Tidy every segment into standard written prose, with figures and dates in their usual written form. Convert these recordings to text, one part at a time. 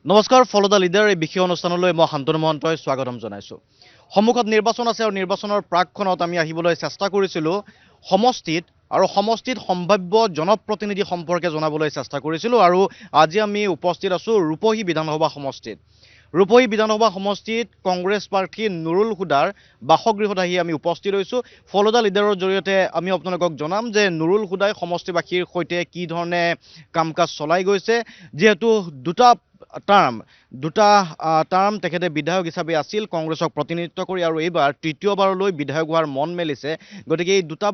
নমস্কাৰ ফলদা লিডাৰ এই বিশেষ অনুষ্ঠানলৈ মই শান্তনু মহন্তই স্বাগতম জনাইছোঁ। সন্মুখত নিৰ্বাচন আছে আৰু নিৰ্বাচনৰ প্ৰাকখনত আমি আহিবলৈ চেষ্টা কৰিছিলোঁ সমষ্টিত আৰু সমষ্টিত সম্ভাৱ্য জনপ্ৰতিনিধি সম্পৰ্কে জনাবলৈ চেষ্টা কৰিছিলোঁ আৰু আজি আমি উপস্থিত আছোঁ ৰূপহী বিধানসভা সমষ্টিত। ৰূপহী বিধানসভা সমষ্টিত কংগ্ৰেছ প্ৰাৰ্থী নুৰুল হুদাৰ বাসগৃহত আহি আমি উপস্থিত হৈছোঁ। ফলদা লিডাৰৰ জৰিয়তে আমি আপোনালোকক জনাম যে নুৰুল হুদাই সমষ্টিবাসীৰ সৈতে কি ধৰণে কাম কাজ চলাই গৈছে, যিহেতু দুটা টাৰ্ম তেখেতে বিধায়ক হিচাপে আছিল কংগ্ৰেছক প্ৰতিনিধিত্ব কৰি আৰু এইবাৰ তৃতীয়বাৰলৈ বিধায়ক হোৱাৰ মন মেলিছে। গতিকে এই দুটা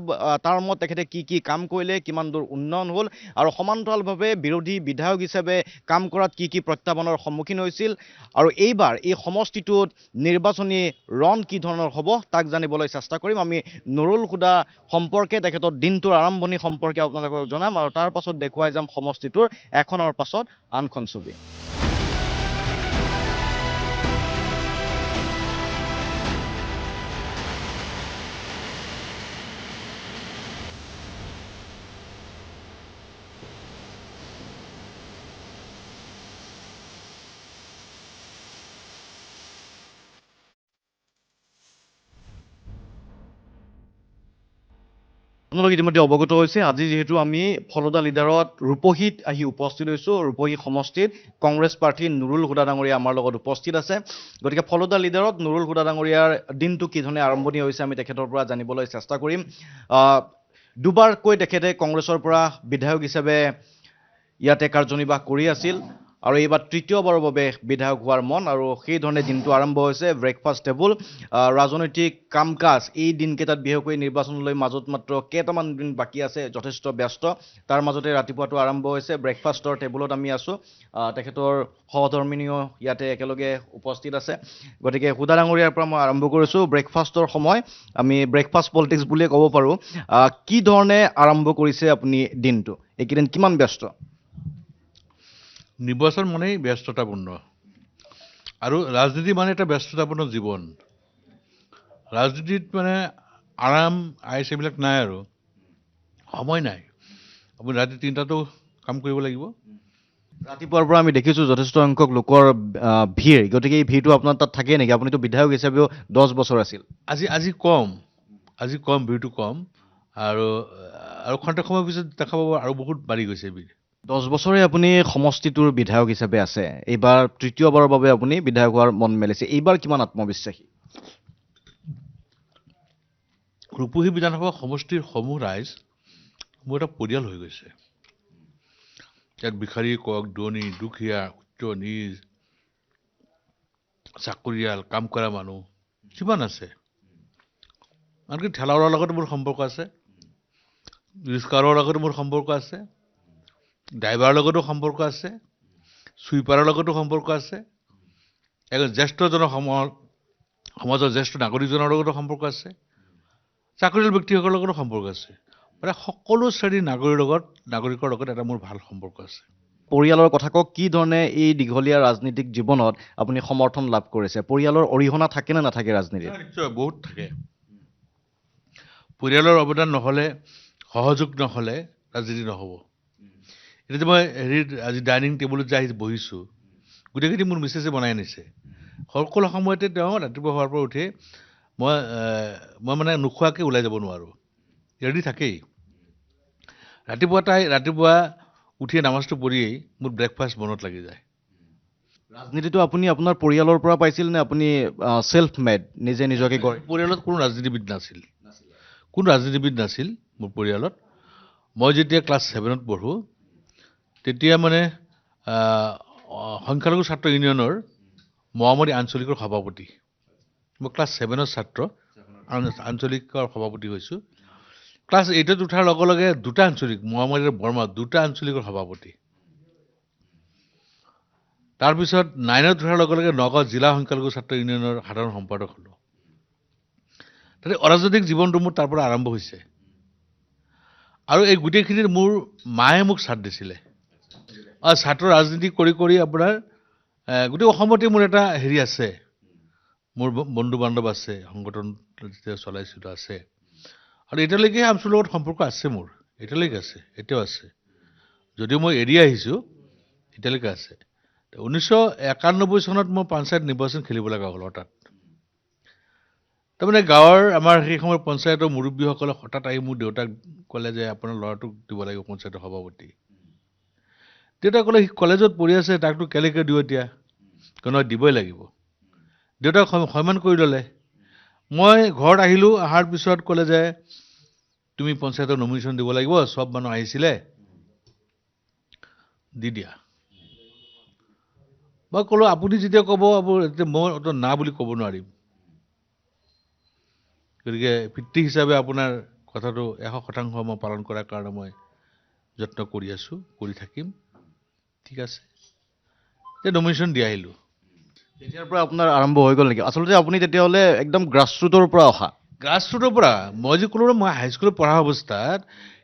টাৰ্মত তেখেতে কি কি কাম কৰিলে, কিমান দূৰ উন্নয়ন হ'ল আৰু সমান্তৰালভাৱে বিৰোধী বিধায়ক হিচাপে কাম কৰাত কি কি প্ৰত্যাহ্বানৰ সন্মুখীন হৈছিল আৰু এইবাৰ এই সমষ্টিটোত নিৰ্বাচনী ৰণ কি ধৰণৰ হ'ব তাক জানিবলৈ চেষ্টা কৰিম। আমি নুৰুল হুদা সম্পৰ্কে তেখেতৰ দিনটোৰ আৰম্ভণি সম্পৰ্কে আপোনালোকক জনাম আৰু তাৰ পাছত দেখুৱাই যাম সমষ্টিটোৰ এখনৰ পাছত আনখন ছবি। আপোনালোক ইতিমধ্যে অৱগত হৈছে, আজি যিহেতু আমি ফলদা লিডাৰত ৰূপহীত আহি উপস্থিত হৈছোঁ। ৰূপহী সমষ্টিত কংগ্ৰেছ প্ৰাৰ্থী নুৰুল হুদা ডাঙৰীয়া আমাৰ লগত উপস্থিত আছে। গতিকে ফলদা লিডাৰত নুৰুল হুদা ডাঙৰীয়াৰ দিনটো কি ধৰণে আৰম্ভণি হৈছে আমি তেখেতৰ পৰা জানিবলৈ চেষ্টা কৰিম। দুবাৰকৈ তেখেতে কংগ্ৰেছৰ পৰা বিধায়ক হিচাপে ইয়াতে কাৰ্যনিৰ্বাহ কৰি আছিল আৰু এইবাৰ তৃতীয়বাৰৰ বাবে বিধায়ক হোৱাৰ মন আৰু সেইধৰণে দিনটো আৰম্ভ হৈছে। ব্ৰেকফাষ্ট টেবুল, ৰাজনৈতিক কাম কাজ এই দিনকেইটাত বিশেষকৈ নিৰ্বাচনলৈ মাজত মাত্ৰ কেইটামান দিন বাকী আছে, যথেষ্ট ব্যস্ত। তাৰ মাজতে ৰাতিপুৱাটো আৰম্ভ হৈছে, ব্ৰেকফাষ্টৰ টেবুলত আমি আছোঁ। তেখেতৰ সহধৰ্মিনীও ইয়াতে একেলগে উপস্থিত আছে। গতিকে হুদা ডাঙৰীয়াৰ পৰা মই আৰম্ভ কৰিছোঁ। ব্ৰেকফাষ্টৰ সময়, আমি ব্ৰেকফাষ্ট পলিটিক্স বুলিয়ে ক'ব পাৰোঁ। কি ধৰণে আৰম্ভ কৰিছে আপুনি দিনটো, এইকেইদিন কিমান ব্যস্ত? নিৰ্বাচন মানেই ব্যস্ততাপূৰ্ণ আৰু ৰাজনীতি মানে এটা ব্যস্ততাপূৰ্ণ জীৱন। ৰাজনীতিত মানে আৰাম আইচ এইবিলাক নাই আৰু সময় নাই। আপুনি ৰাতি 3টাতো কাম কৰিব লাগিব। ৰাতিপুৱাৰ পৰা আমি দেখিছোঁ যথেষ্ট সংখ্যক লোকৰ ভিৰ। গতিকে এই ভিৰটো আপোনাৰ তাত থাকেই নেকি? আপুনিতো বিধায়ক হিচাপেও 10 বছৰ আছিল। আজি কম ভিৰটো কম আৰু খন্তেক সময়ৰ পিছত দেখা পাব আৰু বহুত বাঢ়ি গৈছে ভিৰ। 10 বছৰে আপুনি সমষ্টিটোৰ বিধায়ক হিচাপে আছে। এইবাৰ তৃতীয়বাৰৰ বাবে আপুনি বিধায়ক হোৱাৰ মন মেলিছে। এইবাৰ কিমান আত্মবিশ্বাসী? ৰূপহী বিধানসভা সমষ্টিৰ সমূহ ৰাইজ মোৰ এটা পৰিয়াল হৈ গৈছে। ইয়াত ভিখাৰী কওক, ধনী দুখীয়া, উচ্চ নিজ, চাকৰিয়াল, কাম কৰা মানুহ যিমান আছে, আনকি ঠেলাওয়ালাৰ লগতো মোৰ সম্পৰ্ক আছে, ৰিক্সাৱালাৰ লগতো মোৰ সম্পৰ্ক আছে, ড্ৰাইভাৰৰ লগতো সম্পৰ্ক আছে, চুইপাৰৰ লগতো সম্পৰ্ক আছে, এজন সমাজৰ জ্যেষ্ঠ নাগৰিকজনৰ লগতো সম্পৰ্ক আছে, চাকৰিয়াল ব্যক্তিসকলৰ লগতো সম্পৰ্ক আছে। মানে সকলো শ্ৰেণীৰ নাগৰিকৰ লগত এটা মোৰ ভাল সম্পৰ্ক আছে। পৰিয়ালৰ কথা কওক, কি ধৰণে এই দীঘলীয়া ৰাজনীতিক জীৱনত আপুনি সমৰ্থন লাভ কৰিছে? পৰিয়ালৰ অৰিহণা থাকে নে নাথাকে ৰাজনীতিত? নিশ্চয় বহুত থাকে। পৰিয়ালৰ অৱদান নহ'লে, সহযোগ নহ'লে ৰাজনীতি নহ'ব। এতিয়া যে মই আজি ডাইনিং টেবুলত যে আহি বহিছোঁ, গোটেইখিনি মোৰ মিছেছে বনাই আনিছে। সকলো সময়তে তেওঁ ৰাতিপুৱা হোৱাৰ পৰা উঠি মই মানে নোখোৱাকৈ ওলাই যাব নোৱাৰোঁ, ৰেডি থাকেই। ৰাতিপুৱা উঠিয়ে নামাজটো পঢ়িয়েই মোৰ ব্ৰেকফাষ্ট মনত লাগি যায়। ৰাজনীতিটো আপুনি আপোনাৰ পৰিয়ালৰ পৰা পাইছিল নে আপুনি চেল্ফ মেড, নিজে নিজকে গঢ়ি? পৰিয়ালত কোনো ৰাজনীতিবিদ নাছিল মোৰ পৰিয়ালত। মই যেতিয়া ক্লাছ 7ত পঢ়োঁ তেতিয়া মানে সংখ্যালঘু ছাত্ৰ ইউনিয়নৰ মহামতি আঞ্চলিকৰ সভাপতি, মই ক্লাছ 7ৰ ছাত্ৰ, আঞ্চলিকৰ সভাপতি হৈছোঁ। ক্লাছ 8ত উঠাৰ লগে লগে দুটা আঞ্চলিক, মহামতি আৰু বৰ্মা দুটা আঞ্চলিকৰ সভাপতি। তাৰপিছত 9ত উঠাৰ লগে লগে নগাঁও জিলা সংখ্যালঘু ছাত্ৰ ইউনিয়নৰ সাধাৰণ সম্পাদক হ'লোঁ। তাতে অৰাজনৈতিক জীৱনটো মোৰ তাৰ পৰা আৰম্ভ হৈছে আৰু এই গোটেইখিনিত মোৰ মায়ে মোক ছাথ দিছিলে। ছাত্ৰ ৰাজনীতি কৰি কৰি আপোনাৰ গোটেই অসমতে মোৰ এটা হেৰি আছে, মোৰ বন্ধু বান্ধৱ আছে, সংগঠন যেতিয়া চলাইছিলোঁ আছে আৰু এতিয়ালৈকে আমচুৰ লগত সম্পৰ্ক আছে মোৰ, এতিয়ালৈকে আছে, এতিয়াও আছে। যদিও মই এৰি আহিছোঁ এতিয়ালৈকে আছে। 1991 চনত মই পঞ্চায়ত নিৰ্বাচন খেলিব লগা হ'ল হঠাৎ। তাৰমানে গাঁৱৰ আমাৰ সেই সময়ৰ পঞ্চায়তৰ মুৰব্বীসকলে হঠাৎ আহি মোৰ দেউতাক ক'লে যে আপোনাৰ ল'ৰাটোক দিব লাগিব পঞ্চায়তৰ সভাপতি। দেউতাক ক'লে সি কলেজত পঢ়ি আছে, তাকতো কেনেকৈ দিওঁ এতিয়া? নহয়, দিবই লাগিব। দেউতাক সন্মান কৰি ল'লে। মই ঘৰত আহিলোঁ, অহাৰ পিছত ক'লে যে তুমি পঞ্চায়তৰ নমিনেশ্যন দিব লাগিব, চব মানুহ আহিছিলে, দি দিয়া। মই ক'লোঁ আপুনি যেতিয়া ক'ব মই না বুলি ক'ব নোৱাৰিম। গতিকে পিতৃ হিচাপে আপোনাৰ কথাটো 100% মই পালন কৰাৰ কাৰণে মই যত্ন কৰি আছোঁ, কৰি থাকিম। ঠিক আছে, এতিয়া নমিনেশ্যন দি আহিলোঁ। তেতিয়াৰ পৰা আপোনাৰ আৰম্ভ হৈ গ'ল নেকি? আচলতে আপুনি তেতিয়াহ'লে একদম গ্ৰাছৰুটৰ পৰা অহা। গ্ৰাছৰুটৰ পৰা মই যে ক'লোঁ মই হাইস্কুলত পঢ়া অৱস্থাত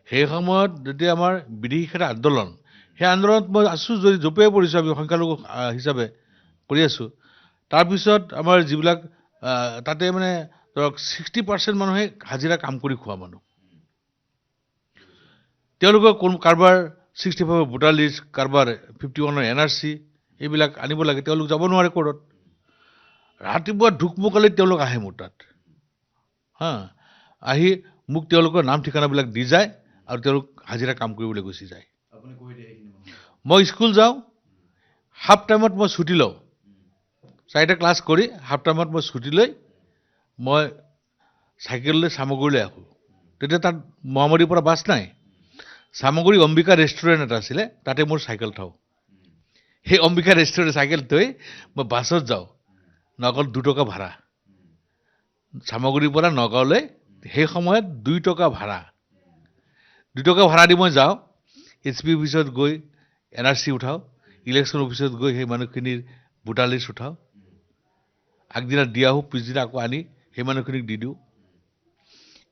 সেই সময়ত যেতিয়া আমাৰ বিদেশী শিক্ষাৰ আন্দোলন, সেই আন্দোলনত মই আছোঁ, যদি জঁপিয়াই পৰিছোঁ, আমি সংখ্যালঘু হিচাপে কৰি আছোঁ। তাৰপিছত আমাৰ যিবিলাক তাতে মানে ধৰক 60% মানুহে হাজিৰা কাম কৰি খোৱা মানুহ। তেওঁলোকৰ কাৰোবাৰ 65 ভোটাৰ লিষ্ট, কাৰোবাৰ 51 NRC, এইবিলাক আনিব লাগে, তেওঁলোক যাব নোৱাৰে কোৰ্টত। ৰাতিপুৱা ঢুকমুকালি তেওঁলোক আহে মোৰ তাত, আহি মোক তেওঁলোকৰ নাম ঠিকনাবিলাক দি যায় আৰু তেওঁলোক হাজিৰা কাম কৰিবলৈ গুচি যায়। মই স্কুল যাওঁ, হাফ টাইমত মই ছুটি লওঁ, 4টা ক্লাছ কৰি হাফ টাইমত মই ছুটি লৈ মই চাইকেল লৈ চামগুৰিলৈ আহোঁ। তেতিয়া তাত মহামৰীৰ পৰা বাছ নাই। চামগুৰি অম্বিকা ৰেষ্টুৰেণ্ট এটা আছিলে, তাতে মোৰ চাইকেল থওঁ। সেই অম্বিকা ৰেষ্টুৰেণ্ট চাইকেল থৈ মই বাছত যাওঁ, নগাঁৱত 2 টকা ভাড়া। চামগুৰিৰ পৰা নগাঁৱলৈ সেই সময়ত 2 টকা ভাড়া। 2 টকা ভাড়া দি মই যাওঁ, SP অফিচত গৈ NRC উঠাওঁ, ইলেকশ্যন অফিচত গৈ সেই মানুহখিনিৰ ভোটাৰ লিষ্ট উঠাওঁ, আগদিনা দি আহোঁ, পিছদিনা আকৌ আনি সেই মানুহখিনিক দি দিওঁ।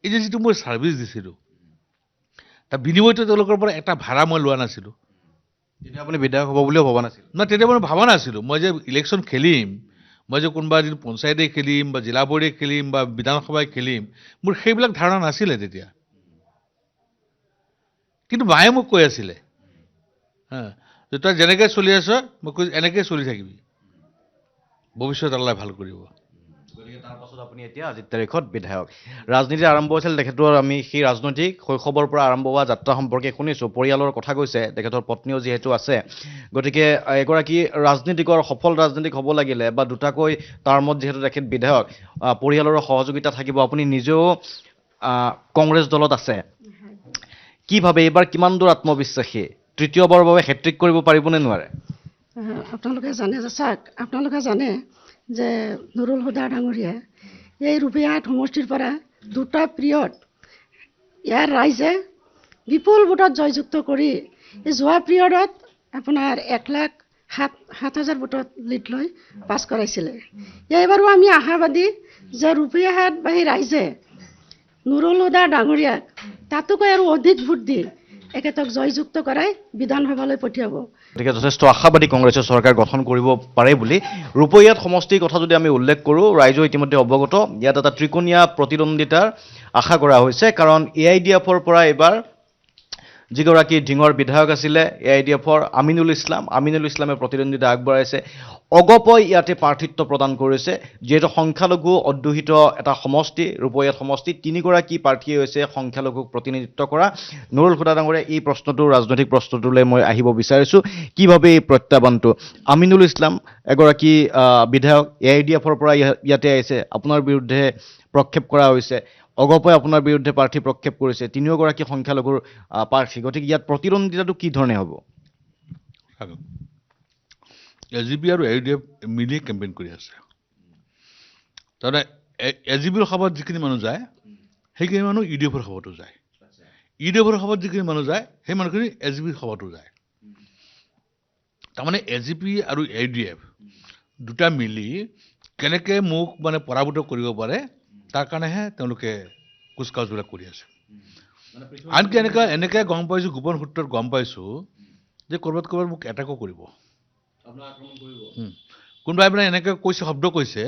এই যে যিটো মই ছাৰ্ভিচ দিছিলোঁ, তাৰ বিনিময়টো তেওঁলোকৰ পৰা এটা ভাড়া মই লোৱা নাছিলোঁ। তেতিয়া আপুনি বিধায়ক হ'ব বুলিও ভবা নাছিল? না, তেতিয়া মই ভবা নাছিলোঁ মই যে ইলেকশ্যন খেলিম, মই যে কোনোবা এদিন পঞ্চায়তে খেলিম বা জিলা পৰিষদে খেলিম বা বিধানসভাই খেলিম, মোৰ সেইবিলাক ধাৰণা নাছিলে তেতিয়া। কিন্তু মায়ে মোক কৈ আছিলে, যে তই যেনেকৈ চলি আছ মই কৈ এনেকৈ চলি থাকিবি, ভৱিষ্যত আল্লাই ভাল কৰিব। গতিকে তাৰপাছত আপুনি এতিয়া আজিৰ তাৰিখত বিধায়ক। ৰাজনীতি আৰম্ভ হৈছিল তেখেতৰ, আমি সেই ৰাজনৈতিক শৈশৱৰ পৰা আৰম্ভ হোৱা যাত্ৰা সম্পৰ্কে শুনিছোঁ। পৰিয়ালৰ কথা কৈছে, তেখেতৰ পত্নীও যিহেতু আছে। গতিকে এগৰাকী ৰাজনীতিকৰ, সফল ৰাজনীতিক হ'ব লাগিলে বা দুটাকৈ টাৰ্মত যিহেতু তেখেত বিধায়ক, পৰিয়ালৰ সহযোগিতা থাকিব। আপুনি নিজেও কংগ্ৰেছ দলত আছে। কি ভাবে এইবাৰ কিমান দূৰ আত্মবিশ্বাসী? তৃতীয়বাৰৰ বাবে হেট্ৰিক কৰিব পাৰিবনে নোৱাৰে? আপোনালোকে জানে যে চাওক, আপোনালোকে জানে যে নুৰুল হুদা ডাঙৰীয়া এই ৰূপেহাট সমষ্টিৰ পৰা 2টা পিৰিয়ড ইয়াৰ ৰাইজে বিপুল ভোটত জয়যুক্ত কৰি এই যোৱা পিৰিয়ডত আপোনাৰ 1,07,000 ভোটত লিড লৈ পাছ কৰাইছিলে। এইবাৰো আমি আশাবাদী যে ৰূপেহাটবাসী ৰাইজে নুৰুল হুদা ডাঙৰীয়াক তাতোকৈ আৰু অধিক ভোট দি এখেতক জয়যুক্ত কৰাই বিধানসভালৈ পঠিয়াব। গতিকে যথেষ্ট আশাবাদী কংগ্ৰেছে চৰকাৰ গঠন কৰিব পাৰে বুলি। ৰূপৈয়াত সমষ্টিৰ কথা যদি আমি উল্লেখ কৰোঁ, ৰাইজেও ইতিমধ্যে অৱগত, ইয়াত এটা ত্ৰিকোণীয়া প্ৰতিদ্বন্দ্বিতাৰ আশা কৰা হৈছে। কাৰণ AIDFৰ পৰা এইবাৰ যিগৰাকী ঢিঙৰ বিধায়ক আছিলে AIDFৰ আমিনুল ইছলামে প্ৰতিদ্বন্দ্বিতা আগবঢ়াইছে। অগপই ইয়াতে প্ৰাৰ্থিত্ব প্ৰদান কৰিছে। যিহেতু সংখ্যালঘু অধ্যুষিত এটা সমষ্টি, ৰূপৈয়াত সমষ্টি, 3গৰাকী প্ৰাৰ্থীয়ে হৈছে সংখ্যালঘুক প্ৰতিনিধিত্ব কৰা। নুৰুল হুদা ডাঙৰীয়া, এই প্ৰশ্নটো, ৰাজনৈতিক প্ৰশ্নটোলৈ মই আহিব বিচাৰিছোঁ। কি ভাবে এই প্ৰত্যাহ্বানটো? আমিনুল ইছলাম এগৰাকী বিধায়ক, AIDFৰ পৰা ইয়াতে আহিছে, আপোনাৰ বিৰুদ্ধে প্ৰক্ষেপ কৰা হৈছে। অগপই আপোনাৰ বিৰুদ্ধে প্ৰাৰ্থী প্ৰক্ষেপ কৰিছে, 3গৰাকী সংখ্যালঘুৰ প্ৰাৰ্থী। গতিকে ইয়াত প্ৰতিদ্বন্দ্বিতাটো কি ধৰণে হ'ব? AGP আৰু AIDF মিলি কেম্পেইন কৰি আছে। তাৰমানে AGPৰ সভাত যিখিনি মানুহ যায়, সেইখিনি মানুহ EDFৰ সভাতো যায়। EDFৰ সভাত যিখিনি মানুহ যায়, সেই মানুহখিনি AGPৰ সভাতো যায়। তাৰমানে AGP আৰু AIDF দুটা মিলি কেনেকৈ মোক মানে পৰাভূত কৰিব পাৰে, তাৰ কাৰণেহে তেওঁলোকে কুচকাৱাজবিলাক কৰি আছে। আনকি এনেকৈ গম পাইছোঁ, গোপন সূত্ৰত গম পাইছোঁ যে ক'ৰবাত মোক এটাকো কৰিব, কোনোবাই মানে এনেকৈ কৈছে, শব্দ কৈছে,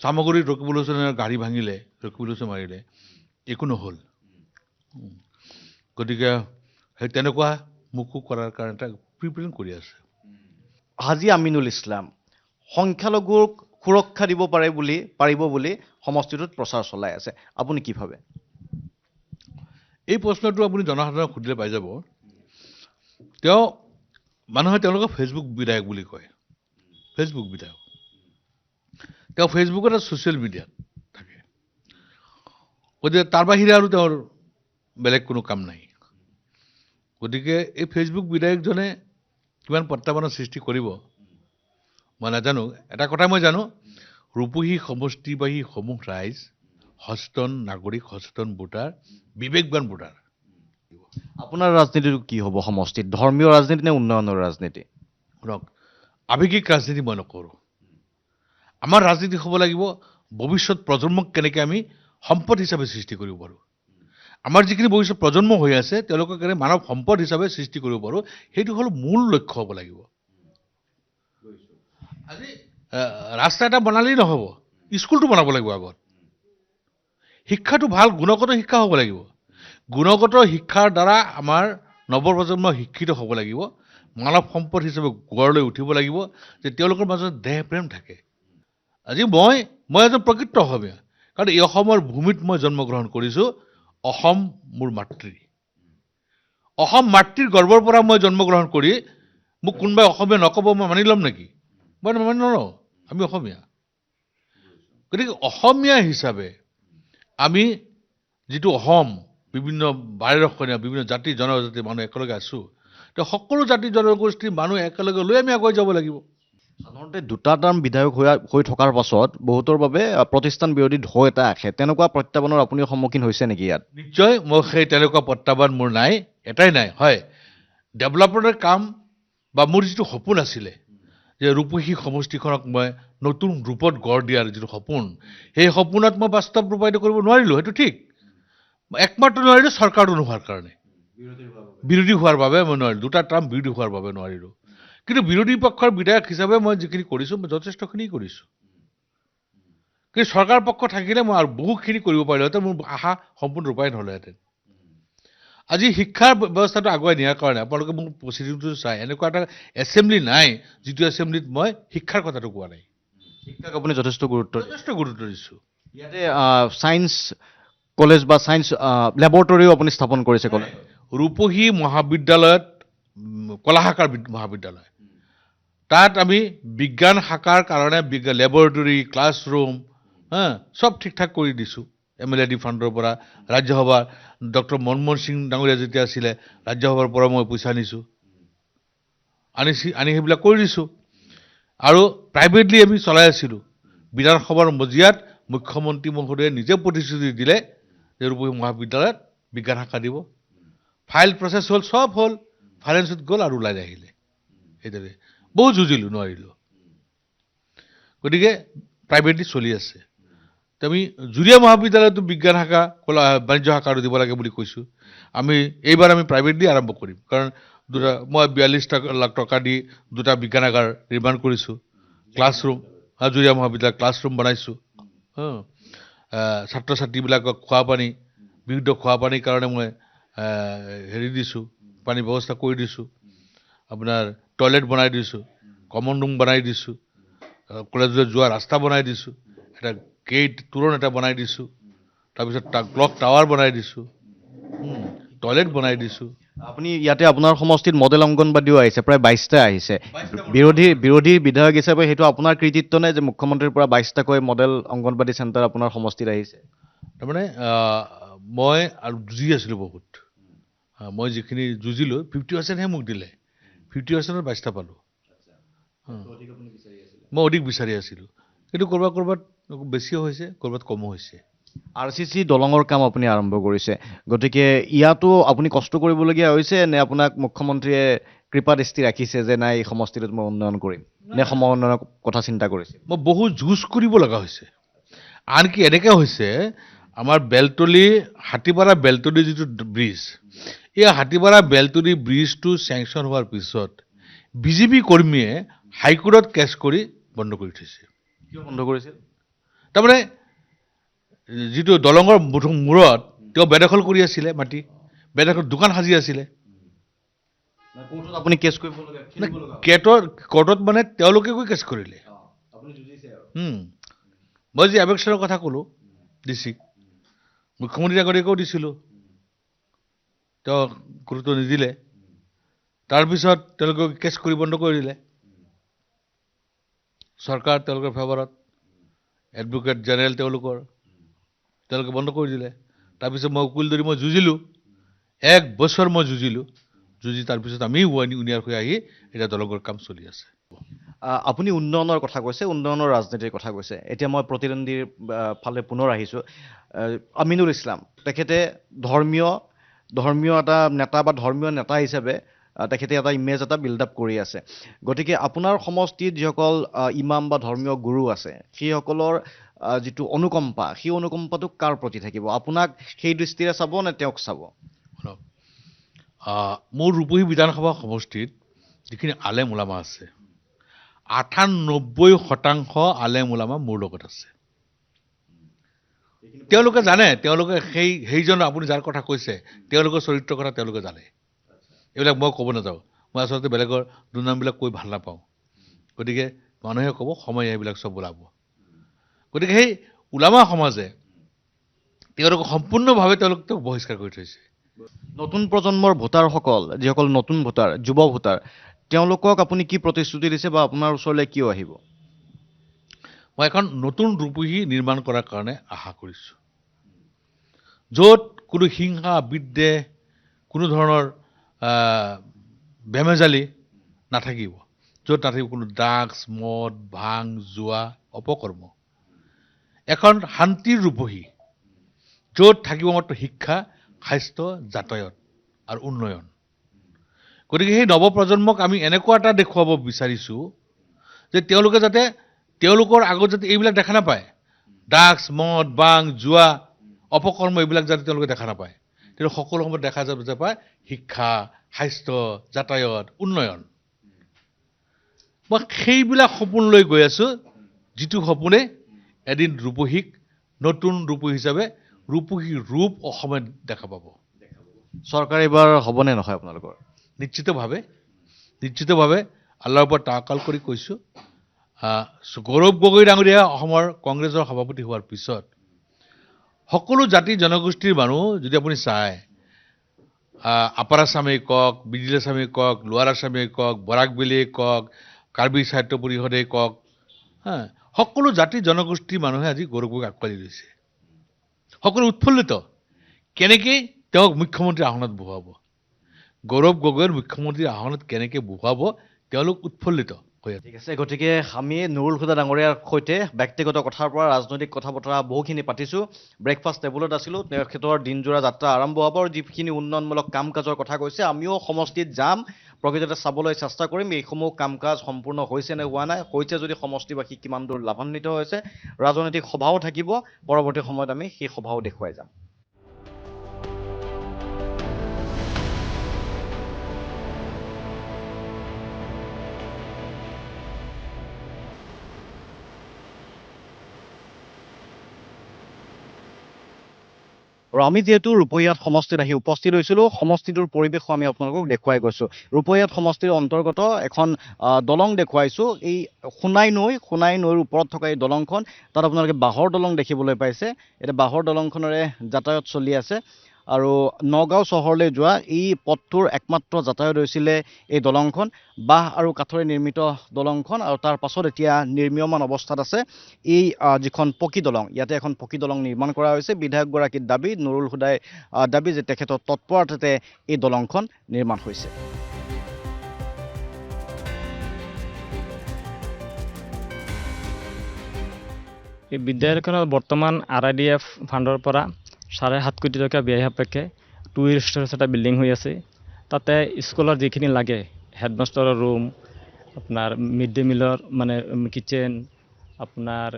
চামগুৰিত ৰকিবুল হুছেইনৰ গাড়ী ভাঙিলে, ৰকিবুল হুছেইন মাৰিলে, একো নহ'ল। গতিকে সেই তেনেকুৱা মোকো কৰাৰ কাৰণে এটা প্ৰিপেয়াৰিং কৰি আছে। হাজী আমিনুল ইছলাম সংখ্যালঘুক সুৰক্ষা দিব পাৰিব বুলি সমষ্টিটোত প্ৰচাৰ চলাই আছে, আপুনি কি ভাবে? এই প্ৰশ্নটো আপুনি জনসাধাৰণক সুধিলে পাই যাব। মানুহে তেওঁলোকক ফেচবুক বিধায়ক বুলি কয়, ফেচবুক বিধায়ক। ফেচবুকত ছ'চিয়েল মিডিয়াত থাকে, গতিকে তাৰ বাহিৰে আৰু তেওঁৰ বেলেগ কোনো কাম নাই। গতিকে এই ফেচবুক বিধায়কজনে কিমান প্ৰত্যাহ্বানৰ সৃষ্টি কৰিব মই নাজানো। এটা কথা মই জানো, ৰূপহী সমষ্টিবাসী সমূহ ৰাইজ সচেতন নাগৰিক, সচেতন ভোটাৰ, বিবেকবান ভোটাৰ। আপোনাৰ ৰাজনীতিটো কি হ'ব সমষ্টিত? ধৰ্মীয় ৰাজনীতি নে উন্নয়নৰ ৰাজনীতি? শুনক, আৱেগিক ৰাজনীতি মই নকৰোঁ। আমাৰ ৰাজনীতি হ'ব লাগিব ভৱিষ্যত প্ৰজন্মক কেনেকৈ আমি সম্পদ হিচাপে সৃষ্টি কৰিব পাৰোঁ। আমাৰ যিখিনি ভৱিষ্যত প্ৰজন্ম হৈ আছে তেওঁলোকক কেনেকৈ মানৱ সম্পদ হিচাপে সৃষ্টি কৰিব পাৰোঁ, সেইটো হ'ল মূল লক্ষ্য হ'ব লাগিব। আজি ৰাস্তা এটা বনালেই নহ'ব, স্কুলটো বনাব লাগিব আগত। শিক্ষাটো ভাল গুণগত শিক্ষা হ'ব লাগিব। গুণগত শিক্ষাৰ দ্বাৰা আমাৰ নৱপ্ৰজন্ম শিক্ষিত হ'ব লাগিব, মানৱ সম্পদ হিচাপে গঢ় লৈ উঠিব লাগিব, যে তেওঁলোকৰ মাজত দেহ প্ৰেম থাকে। আজি মই এজন প্ৰকৃত অসমীয়া, কাৰণ এই অসমৰ ভূমিত মই জন্মগ্ৰহণ কৰিছোঁ। অসম মোৰ মাতৃ, অসম মাতৃৰ গৰ্ভৰ পৰা মই জন্মগ্ৰহণ কৰি মোক কোনোবাই অসমীয়া নক'ব মই মানি ল'ম নেকি? মই মানি নলওঁ, আমি অসমীয়া। গতিকে অসমীয়া হিচাপে আমি যিটো অসম, বিভিন্ন বাৰেৰখনীয়া বিভিন্ন জাতি জনজাতি মানুহ একেলগে আছোঁ, সকলো জাতি জনগোষ্ঠীৰ মানুহ একেলগে লৈ আমি আগুৱাই যাব লাগিব। সাধাৰণতে দুটা টাৰ্ম বিধায়ক হৈ থকাৰ পাছত বহুতৰ বাবে প্ৰতিষ্ঠান বিৰোধী ঢৌ এটা আহে, তেনেকুৱা প্ৰত্যাহ্বানৰ আপুনি সন্মুখীন হৈছে নেকি ইয়াত? নিশ্চয়, মই সেই তেনেকুৱা প্ৰত্যাহ্বান মোৰ নাই, এটাই নাই। হয়, ডেভেলপমেণ্টৰ কাম বা মোৰ যিটো সপোন আছিলে যে ৰূপহী সমষ্টিখনক মই নতুন ৰূপত গঢ় দিয়াৰ যিটো সপোন, সেই সপোনত মই বাস্তৱ ৰূপায়িত কৰিব নোৱাৰিলোঁ, সেইটো ঠিক। একমাত্ৰ নোৱাৰিলোঁ চৰকাৰটো নোহোৱাৰ কাৰণে, বিৰোধী হোৱাৰ বাবে মই নোৱাৰিলোঁ, দুটা টাৰ্ম বিৰোধী হোৱাৰ বাবে নোৱাৰিলোঁ। কিন্তু বিৰোধী পক্ষৰ বিধায়ক হিচাপে মই যিখিনি কৰিছোঁ মই যথেষ্টখিনি কৰিছোঁ। কিন্তু চৰকাৰ পক্ষ থাকিলে মই আৰু বহুখিনি কৰিব পাৰিলোহেঁতেন, মোৰ আশা সম্পূৰ্ণ ৰূপায়ণ হ'লেহেঁতেন। আজি শিক্ষাৰ ব্যৱস্থাটো আগুৱাই নিয়াৰ কাৰণে আপোনালোকে মোক প্ৰচিডিংটো চাই, এনেকুৱা এটা এছেম্বলি নাই যিটো এছেম্বলিত মই শিক্ষাৰ কথাটো কোৱা নাই। শিক্ষাক আপুনি যথেষ্ট গুৰুত্ব দিছোঁ। ইয়াতে ছায়েন্স কলেজ বা ছায়েন্স লেবৰেটৰীও আপুনি স্থাপন কৰিছে ক'লে। ৰূপহী মহাবিদ্যালয়ত কলা শাখাৰ মহাবিদ্যালয়, তাত আমি বিজ্ঞান শাখাৰ কাৰণে লেবৰেটৰী, ক্লাছৰুম চব ঠিক ঠাক কৰি দিছোঁ। MLAD ফাণ্ডৰ পৰা, ৰাজ্যসভাৰ ডক্টৰ মনমোহন সিং ডাঙৰীয়া যেতিয়া আছিলে ৰাজ্যসভাৰ পৰা মই পইচা আনিছোঁ, আনি সেইবিলাক কৰি দিছোঁ। আৰু প্ৰাইভেটলি আমি চলাই আছিলোঁ। বিধানসভাৰ মজিয়াত মুখ্যমন্ত্ৰী মহোদয়ে নিজে প্ৰতিশ্ৰুতি দিলে যে ৰূপহী মহাবিদ্যালয়ত বিজ্ঞান শাখা দিব। ফাইল প্ৰচেছ হ'ল, চব হ'ল, ফাইনেন্সত গ'ল আৰু ওলাই আহিলে। সেইদৰে বহুত যুঁজিলোঁ, নোৱাৰিলোঁ। গতিকে প্ৰাইভেটলি চলি আছে। আমি জুৰীয়া মহাবিদ্যালয়তো বিজ্ঞান শাখা বাণিজ্য শাখা আৰু দিব লাগে বুলি কৈছোঁ। এইবাৰ আমি প্ৰাইভেটলি আৰম্ভ কৰিম, কাৰণ মই 42 লাখ টকা দি দুটা বিজ্ঞানাগাৰ নিৰ্মাণ কৰিছোঁ। ক্লাছৰুম, জুৰীয়া মহাবিদ্যালয়ত ক্লাছৰুম বনাইছোঁ। ছাত্ৰ ছাত্ৰীবিলাকক খোৱা পানী, বিশুদ্ধ খোৱা পানীৰ কাৰণে মই দিছোঁ, পানী ব্যৱস্থা কৰি দিছোঁ। আপোনাৰ টয়লেট বনাই দিছোঁ, কমন ৰুম বনাই দিছোঁ, কলেজলৈ যোৱা ৰাস্তা বনাই দিছোঁ, এটা গেট তোৰণ এটা বনাই দিছোঁ, তাৰপিছত ক্লক টাৱাৰ বনাই দিছোঁ, টয়লেট বনাই দিছোঁ। আপুনি ইয়াতে আপোনাৰ সমষ্টিত মডেল অংগনবাদীও আহিছে, প্ৰায় 22টা আহিছে। বিৰোধী বিধায়ক হিচাপে সেইটো আপোনাৰ কৃতিত্ব নে যে মুখ্যমন্ত্ৰীৰ পৰা 22টাকৈ মডেল অংগনবাদী চেণ্টাৰ আপোনাৰ সমষ্টিত আহিছে? তাৰমানে মই আৰু যুঁজি আছিলোঁ বহুত। মই যিখিনি যুঁজিলোঁ 50%হে মোক দিলে, 50%ত 22টা পালোঁ। মই অধিক বিচাৰি আছিলোঁ, কিন্তু ক'ৰবাত বেছিও হৈছে, ক'ৰবাত কমো হৈছে। RCC দলঙৰ কাম আপুনি আৰম্ভ কৰিছে, গতিকে ইয়াতো আপুনি কষ্ট কৰিবলগীয়া হৈছে নে আপোনাক মুখ্যমন্ত্ৰীয়ে কৃপা দৃষ্টি ৰাখিছে যে নাই এই সমষ্টিটোত মই উন্নয়ন কৰিম, নে সম উন্নয়নৰ কথা চিন্তা কৰিছে? মই বহুত যুঁজ কৰিব লগা হৈছে। আনকি এনেকৈ হৈছে, আমাৰ বেলতলী হাতীপাৰা বেলতলী যিটো ব্ৰিজ, এই হাতীপাৰা বেলতলী ব্ৰিজটো চেংচন হোৱাৰ পিছত BJP কৰ্মীয়ে হাইকোৰ্টত কেছ কৰি বন্ধ কৰি থৈছে। কিয় বন্ধ কৰিছিল? তাৰমানে যিটো দলঙৰ মূৰত তেওঁ বেদখল কৰি আছিলে, মাটি বেদখল, দোকান সাজি আছিলে। আপুনি কেছ কৰিব লগা কোৰ্টত মানে তেওঁলোকে গৈ কেছ কৰিলে। মই যি এবেকশ্যনৰ কথা ক'লোঁ ডিচিক, মুখ্যমন্ত্ৰী আগতীয়াকৈও দিছিলোঁ, তেওঁ গুৰুত্ব নিদিলে। তাৰপিছত তেওঁলোকে কেছ কৰি বন্ধ কৰি দিলে। চৰকাৰ তেওঁলোকৰ ফেভাৰত, এডভোকেট জেনেৰেল তেওঁলোকে বন্ধ কৰি দিলে। তাৰপিছত মই উকিল ধৰি মই যুঁজিলোঁ, 1 বছৰ মই যুঁজিলোঁ। তাৰপিছত আমি উনিয়াৰ হৈ আহি এতিয়া দলংৰ কাম চলি আছে। আপুনি উন্নয়নৰ কথা কৈছে, উন্নয়নৰ ৰাজনীতিৰ কথা কৈছে। এতিয়া মই প্ৰতিদ্বন্দ্বীৰ ফালে পুনৰ আহিছোঁ। আমিনুল ইছলাম তেখেতে ধৰ্মীয় এটা নেতা বা ধৰ্মীয় নেতা হিচাপে তেখেতে এটা ইমেজ এটা বিল্ড আপ কৰি আছে। গতিকে আপোনাৰ সমষ্টিত যিসকল ইমাম বা ধৰ্মীয় গুৰু আছে, সেইসকলৰ যিটো অনুকম্পা, সেই অনুকম্পাটো কাৰ প্ৰতি থাকিব? আপোনাক সেই দৃষ্টিৰে চাব নে তেওঁক চাব? মোৰ ৰূপহী বিধানসভা সমষ্টিত যিখিনি আলেম ওলামা আছে, 98% আলেম ওলামা মোৰ লগত আছে। তেওঁলোকে জানে, তেওঁলোকে সেইজন আপুনি যাৰ কথা কৈছে, তেওঁলোকৰ চৰিত্ৰৰ কথা তেওঁলোকে জানে। এইবিলাক মই ক'ব নাযাওঁ। মই আচলতে বেলেগৰ দুৰ্নামবিলাক কৈ ভাল নাপাওঁ। গতিকে মানুহে ক'ব সময় এইবিলাক চব ওলাব। গতিকে সেই ওলামা সমাজে তেওঁলোকক সম্পূৰ্ণভাৱে তেওঁলোকক বহিষ্কাৰ কৰি থৈছে। নতুন প্ৰজন্মৰ ভোটাৰসকল, যিসকল নতুন ভোটাৰ, যুৱ ভোটাৰ, তেওঁলোকক আপুনি কি প্ৰতিশ্ৰুতি দিছে বা আপোনাৰ ওচৰলৈ কিয় আহিব? মই এখন নতুন ৰূপহী নিৰ্মাণ কৰাৰ কাৰণে আশা কৰিছোঁ, য'ত কোনো হিংসা বিদ্বেষ, কোনো ধৰণৰ বেমেজালি নাথাকিব, য'ত নাথাকিব কোনো ড্ৰাগছ, মদ, ভাং, জুৱা, অপকৰ্ম। এখন শান্তিৰ ৰূপহী, য'ত থাকিব মাত্ৰ শিক্ষা, স্বাস্থ্য, যাতায়াত আৰু উন্নয়ন। গতিকে সেই নৱপ্ৰজন্মক আমি এনেকুৱা এটা দেখুৱাব বিচাৰিছোঁ যে তেওঁলোকে যাতে তেওঁলোকৰ আগত যাতে এইবিলাক দেখা নাপায়, ড্ৰাগছ, মদ, বাং, জুৱা, অপকৰ্ম, এইবিলাক যাতে তেওঁলোকে দেখা নাপায়। তেওঁ সকলো সময়ত দেখা যাব পায় শিক্ষা, স্বাস্থ্য, যাতায়াত, উন্নয়ন। মই সেইবিলাক সপোন লৈ গৈ আছোঁ, যিটো সপোনে এদিন ৰূপহীক নতুন ৰূপহী হিচাপে ৰূপহী ৰূপ অসমে দেখা পাব। চৰকাৰ এইবাৰ হ'বনে নহয় আপোনালোকৰ? নিশ্চিতভাৱে আল্লাহৰ ওপৰত তাৱাক্কাল কৰি কৈছোঁ। গৌৰৱ গগৈ ডাঙৰীয়া অসমৰ কংগ্ৰেছৰ সভাপতি হোৱাৰ পিছত সকলো জাতি জনগোষ্ঠীৰ মানুহ যদি আপুনি চায়, আপাৰ আছামেই কওক, মিডিল আছামেই কওক, লোৱাৰ আছামেই কওক, বৰাকবেলিয়েই কওক, কাৰ্বি সাহিত্য পৰিষদেই কওক, সকলো জাতি জনগোষ্ঠীৰ মানুহে আজি গৌৰৱ গগৈক আঁকোৱালি লৈছে। সকলো উৎফুল্লিত, কেনেকৈ তেওঁক মুখ্যমন্ত্ৰীৰ আসনত বহুৱাব, গৌৰৱ গগৈৰ মুখ্যমন্ত্ৰীৰ আসনত কেনেকৈ বহুৱাব, তেওঁলোক উৎফুল্লিত হৈ আছে। ঠিক আছে, গতিকে আমি নুৰুল হুদা ডাঙৰীয়াৰ সৈতে ব্যক্তিগত কথাৰ পৰা ৰাজনৈতিক কথা বতৰা বহুখিনি পাতিছোঁ। ব্ৰেকফাষ্ট টেবুলত আছিলোঁ। তেখেতৰ দিনজোৰা যাত্ৰা আৰম্ভ হ'ব আৰু যিখিনি উন্নয়নমূলক কাম কাজৰ কথা কৈছে, আমিও সমষ্টিত যাম, প্ৰকৃততে চাবলৈ চেষ্টা কৰিম এইসমূহ কাম কাজ সম্পূৰ্ণ হৈছে নে হোৱা নাই, হৈছে যদি সমষ্টিবাসী কিমান দূৰ লাভান্বিত হৈছে। ৰাজনৈতিক সভাও থাকিব, পৰৱৰ্তী সময়ত আমি সেই সভাও দেখুৱাই যাম। আৰু আমি যিহেতু ৰূপহীয়াত সমষ্টিত আহি উপস্থিত হৈছিলোঁ, সমষ্টিটোৰ পৰিৱেশো আমি আপোনালোকক দেখুৱাই গৈছোঁ। ৰূপহীয়াত সমষ্টিৰ অন্তৰ্গত এখন দলং দেখুৱাইছোঁ। এই সোণাই নৈৰ ওপৰত থকা এই দলংখন, তাত আপোনালোকে বাঁহৰ দলং দেখিবলৈ পাইছে। এতিয়া বাঁহৰ দলংখনেৰে যাতায়াত চলি আছে। আৰু নগাঁও চহৰলৈ যোৱা এই পথটোৰ একমাত্ৰ যাতায়াত হৈছিলে এই দলংখন, বাঁহ আৰু কাঠৰে নিৰ্মিত দলংখন। আৰু তাৰ পাছত এতিয়া নিৰ্মীয়মান অৱস্থাত আছে এই যিখন পকী দলং, ইয়াতে এখন পকী দলং নিৰ্মাণ কৰা হৈছে। বিধায়কগৰাকীৰ দাবী, নুৰুল হুদাই দাবী যে তেখেতৰ তৎপৰতাতে এই দলংখন নিৰ্মাণ হৈছে। এই বিদ্যালয়খনত বৰ্তমান RIDF ফাণ্ডৰ পৰা 7.5 কোটি টকা ব্যয় সাপেক্ষে টুৰিষ্ট এটা বিল্ডিং হৈ আছে। তাতে স্কুলৰ যিখিনি লাগে, হেডমাষ্টাৰৰ ৰুম, আপোনাৰ মিড ডে মিলৰ মানে কিটচেন, আপোনাৰ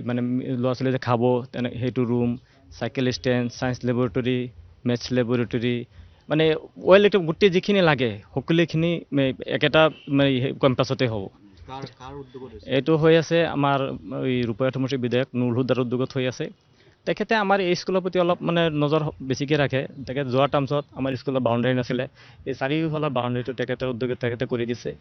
মানে ল'ৰা ছোৱালী যে খাব তেনে সেইটো room, cycle stand, science laboratory, maths laboratory, মানে গোটেই যিখিনি লাগে সকলোখিনি একেটা কেম্পাছতে হ'ব। এইটো হৈ আছে আমাৰ এই ৰূপহীয়াত সমষ্টিৰ বিধায়ক নুৰুল হুদাৰ উদ্যোগত হৈ আছে। তেখেতে আমাৰ এই স্কুলৰ প্ৰতি অলপ মানে নজৰ বেছিকৈ ৰাখে। তেখেতে যোৱা টাৰ্মছত আমাৰ স্কুলৰ বাউণ্ডেৰী নাছিলে, এই চাৰিওফালৰ বাউণ্ডেৰীটো তেখেতৰ উদ্যোগত তেখেতে কৰি দিছে।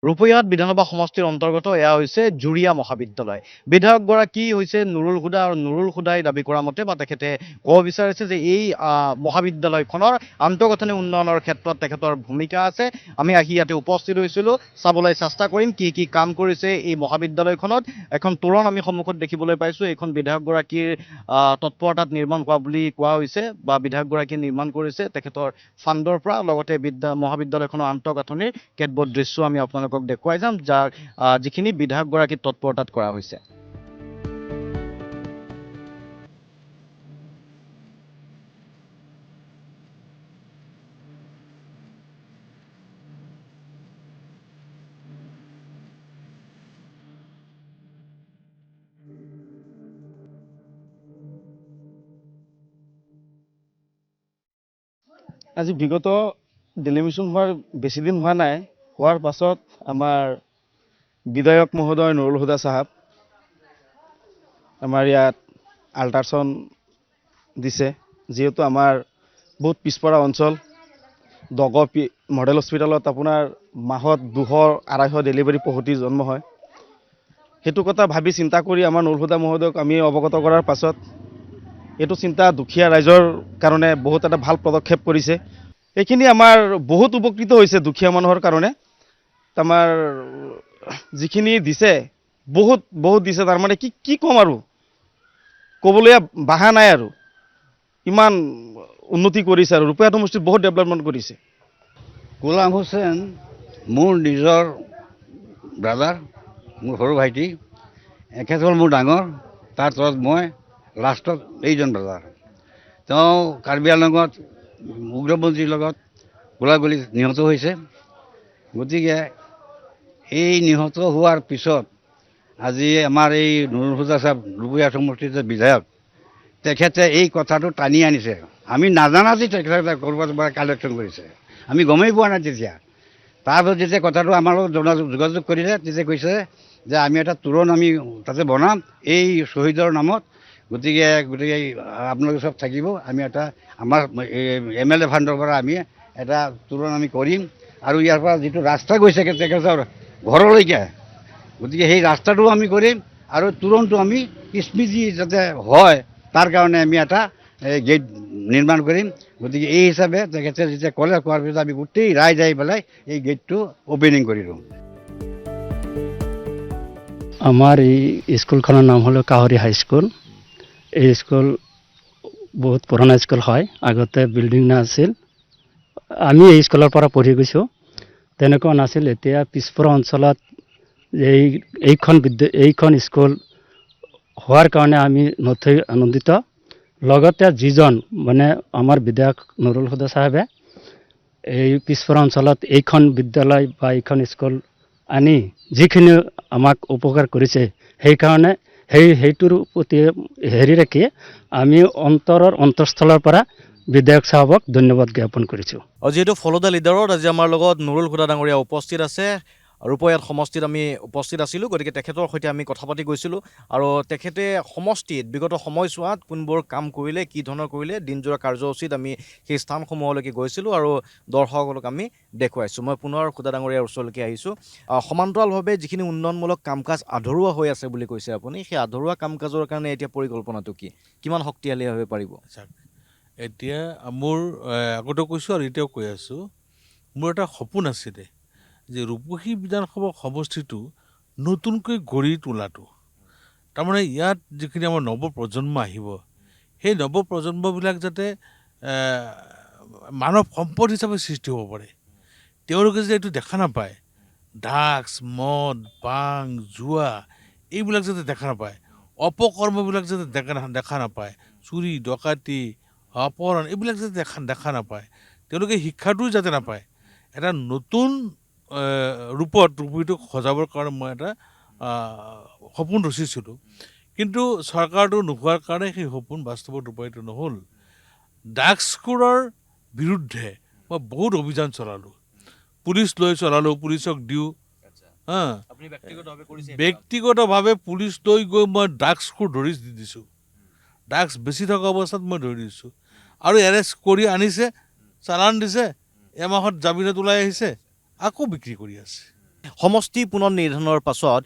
ৰূপৈহাট বিধানসভা সমষ্টিৰ অন্তৰ্গত এয়া হৈছে জুৰীয়া মহাবিদ্যালয়। বিধায়কগৰাকী হৈছে নুৰুল হুদা, আৰু নুৰুল হুদাই দাবী কৰা মতে বা তেখেতে ক'ব বিচাৰিছে যে এই মহাবিদ্যালয়খনৰ আন্তঃগাঁথনি উন্নয়নৰ ক্ষেত্ৰত তেখেতৰ ভূমিকা আছে। আমি আহি ইয়াতে উপস্থিত হৈছিলোঁ, চাবলৈ চেষ্টা কৰিম কি কি কাম কৰিছে এই মহাবিদ্যালয়খনত। এখন তোৰণ আমি সন্মুখত দেখিবলৈ পাইছোঁ, এইখন বিধায়কগৰাকীৰ তৎপৰতাত নিৰ্মাণ হোৱা বুলি কোৱা হৈছে, বা বিধায়কগৰাকীয়ে নিৰ্মাণ কৰিছে তেখেতৰ ফাণ্ডৰ পৰা। লগতে মহাবিদ্যালয়খনৰ আন্তঃগাঁথনিৰ কেতবোৰ দৃশ্য আমি আপোনালোকক দেখুৱাই যাম, যাৰ যিখিনি বিধায়কগৰাকীৰ তৎপৰতাত কৰা হৈছে। আজি বিগত ডেলিমিশ্যন হোৱাৰ বেছি দিন হোৱা নাই, হোৱাৰ পাছত আমাৰ বিধায়ক মহোদয় নুৰুল হুদা চাহাব আমাৰ ইয়াত আল্ট্ৰাছাউণ্ড দিছে। যিহেতু আমাৰ বহুত পিছপৰা অঞ্চল, মডেল হস্পিটেলত আপোনাৰ মাহত 200-250 ডেলিভাৰী পদ্ধতি জন্ম হয়। সেইটো কথা ভাবি চিন্তা কৰি আমাৰ নুৰুল হুদা মহোদয়ক আমি অৱগত কৰাৰ পাছত এইটো চিন্তা দুখীয়া ৰাইজৰ কাৰণে বহুত এটা ভাল পদক্ষেপ কৰিছে। এইখিনি আমাৰ বহুত উপকৃত হৈছে দুখীয়া মানুহৰ কাৰণে। আমাৰ যিখিনি দিছে বহুত বহুত দিছে, তাৰমানে কি ক'ম আৰু, ক'বলৈ ভাষা নাই আৰু। ইমান উন্নতি কৰিছে আৰু ৰূপৈহাট সমষ্টিত বহুত ডেভেলপমেণ্ট কৰিছে। গোলাম হুছেইন মোৰ নিজৰ ব্ৰাদাৰ, মোৰ সৰু ভাইটি। এখেত হ'ল মোৰ ডাঙৰ, তাৰ তলত মই, লাষ্টত এইজন ব্ৰাদাৰ। তেওঁ কাৰ্বি আংলঙত উগ্ৰপন্থীৰ লগত গোলাগুলি নিহত হৈছে। গতিকে এই নিহত হোৱাৰ পিছত আজি আমাৰ এই নুৰুল হুদা চাহাব ৰূপৈহাট সমষ্টিৰ যে বিধায়ক, তেখেতে এই কথাটো টানি আনিছে। আমি নাজানা যে তেখেতে ক'ৰবাৰ পৰা কালেকশ্যন কৰিছে, আমি গমেই পোৱা নাই তেতিয়া। তাৰপিছত যেতিয়া কথাটো আমাৰ লগত যোগাযোগ কৰিলে, তেতিয়া কৈছে যে আমি এটা তোৰণ আমি তাতে বনাম এই শ্বহীদৰ নামত। গতিকে আপোনালোকে চব থাকিব, আমি এটা আমাৰ MLA ফাণ্ডৰ পৰা আমি এটা তোৰণ আমি কৰিম। আৰু ইয়াৰ পৰা যিটো ৰাস্তা গৈছে তেখেতৰ ঘৰলৈকে, গতিকে সেই ৰাস্তাটোও আমি কৰিম, আৰু তোৰণটো আমি স্মৃতি যাতে হয় তাৰ কাৰণে আমি এটা গেট নিৰ্মাণ কৰিম। গতিকে এই হিচাপে তেখেতে যেতিয়া ক'লে, কোৱাৰ পিছত আমি গোটেই ৰাইজ আহি পেলাই এই গেটটো অপেনিং কৰিলোঁ। আমাৰ এই স্কুলখনৰ নাম হ'ল কাহৰী হাইস্কুল। এই স্কুল বহুত পুৰণা স্কুল হয়, আগতে বিল্ডিং নাছিল। আমি এই স্কুলৰ পৰা পঢ়ি গৈছোঁ, তেনেকুৱা নাছিল। এতিয়া পিছপৰা অঞ্চলত এইখন স্কুল হোৱাৰ কাৰণে আমি নথৈ আনন্দিত। লগতে যিজন মানে আমাৰ বিধায়ক নুৰুল হুদা চাহাবে এই পিছপৰা অঞ্চলত এইখন বিদ্যালয় বা এইখন স্কুল আনি যিখিনি আমাক উপকাৰ কৰিছে, সেইকাৰণে সেইটোৰ প্ৰতি হেৰি ৰাখি আমি অন্তৰস্থলৰ পৰা বিধায়ক চাহাবক ধন্যবাদ জ্ঞাপন কৰিছোঁ। যিহেতু ফলদা লিডাৰত আজি আমাৰ লগত নুৰুল হুদা ডাঙৰীয়া উপস্থিত আছে, ৰূপৈহাট সমষ্টিত আমি উপস্থিত আছিলোঁ। গতিকে তেখেতৰ সৈতে আমি কথা পাতি গৈছিলোঁ, আৰু তেখেতে সমষ্টিত বিগত সময়ছোৱাত কোনবোৰ কাম কৰিলে, কি ধৰণৰ কৰিলে, দিনজোৰা কাৰ্যসূচীত আমি সেই স্থানসমূহলৈকে গৈছিলোঁ আৰু দৰ্শকসকলক আমি দেখুৱাইছোঁ। মই পুনৰ হুদা ডাঙৰীয়াৰ ওচৰলৈকে আহিছোঁ। সমান্তৰালভাৱে যিখিনি উন্নয়নমূলক কাম কাজ আধৰুৱা হৈ আছে বুলি কৈছে আপুনি, সেই আধৰুৱা কাম কাজৰ কাৰণে এতিয়া পৰিকল্পনাটো কি, কিমান শক্তিশালী হ'ব পাৰিব? এতিয়া মোৰ আগতে কৈছোঁ আৰু এতিয়াও কৈ আছোঁ, মোৰ এটা সপোন আছিলে যে ৰূপহী বিধানসভা সমষ্টিটো নতুনকৈ গঢ়ি তোলাটো। তাৰমানে ইয়াত যিখিনি আমাৰ নৱপ্ৰজন্ম আহিব, সেই নৱপ্ৰজন্মবিলাক যাতে মানৱ সম্পদ হিচাপে সৃষ্টি হ'ব পাৰে। তেওঁলোকে যে এইটো দেখা নাপায়, ড্ৰাগছ, মদ, বাং, জুৱা এইবিলাক যাতে দেখা নাপায়, অপকৰ্মবিলাক যাতে দেখা নাপায়, চুৰি ডকাইতি অপহৰণ এইবিলাক যাতে দেখা নাপায়, তেওঁলোকে শিক্ষাটোও যাতে নাপায়, এটা নতুন ৰূপত ৰূপহীটোক সজাবৰ কাৰণে মই এটা সপোন ৰচিছিলোঁ। কিন্তু চৰকাৰটো নোহোৱাৰ কাৰণে সেই সপোন বাস্তৱত ৰূপায়িত নহ'ল। ড্ৰাগছখোৰৰ বিৰুদ্ধে মই বহুত অভিযান চলালোঁ, পুলিচ লৈ চলালোঁ, পুলিচক দিওঁ। ব্যক্তিগতভাৱে পুলিচ লৈ গৈ মই ড্ৰাগছখোৰ ধৰি দিছোঁ, ড্ৰাগছ বেছি থকা অৱস্থাত মই ধৰি দিছোঁ, আৰু এৰেষ্ট কৰি আনিছে, চালান দিছে, এমাহত জামিনত ওলাই আহিছে, আকৌ বিক্ৰী কৰি আছে। সমষ্টি পুনৰ নিৰ্ধাৰণৰ পাছত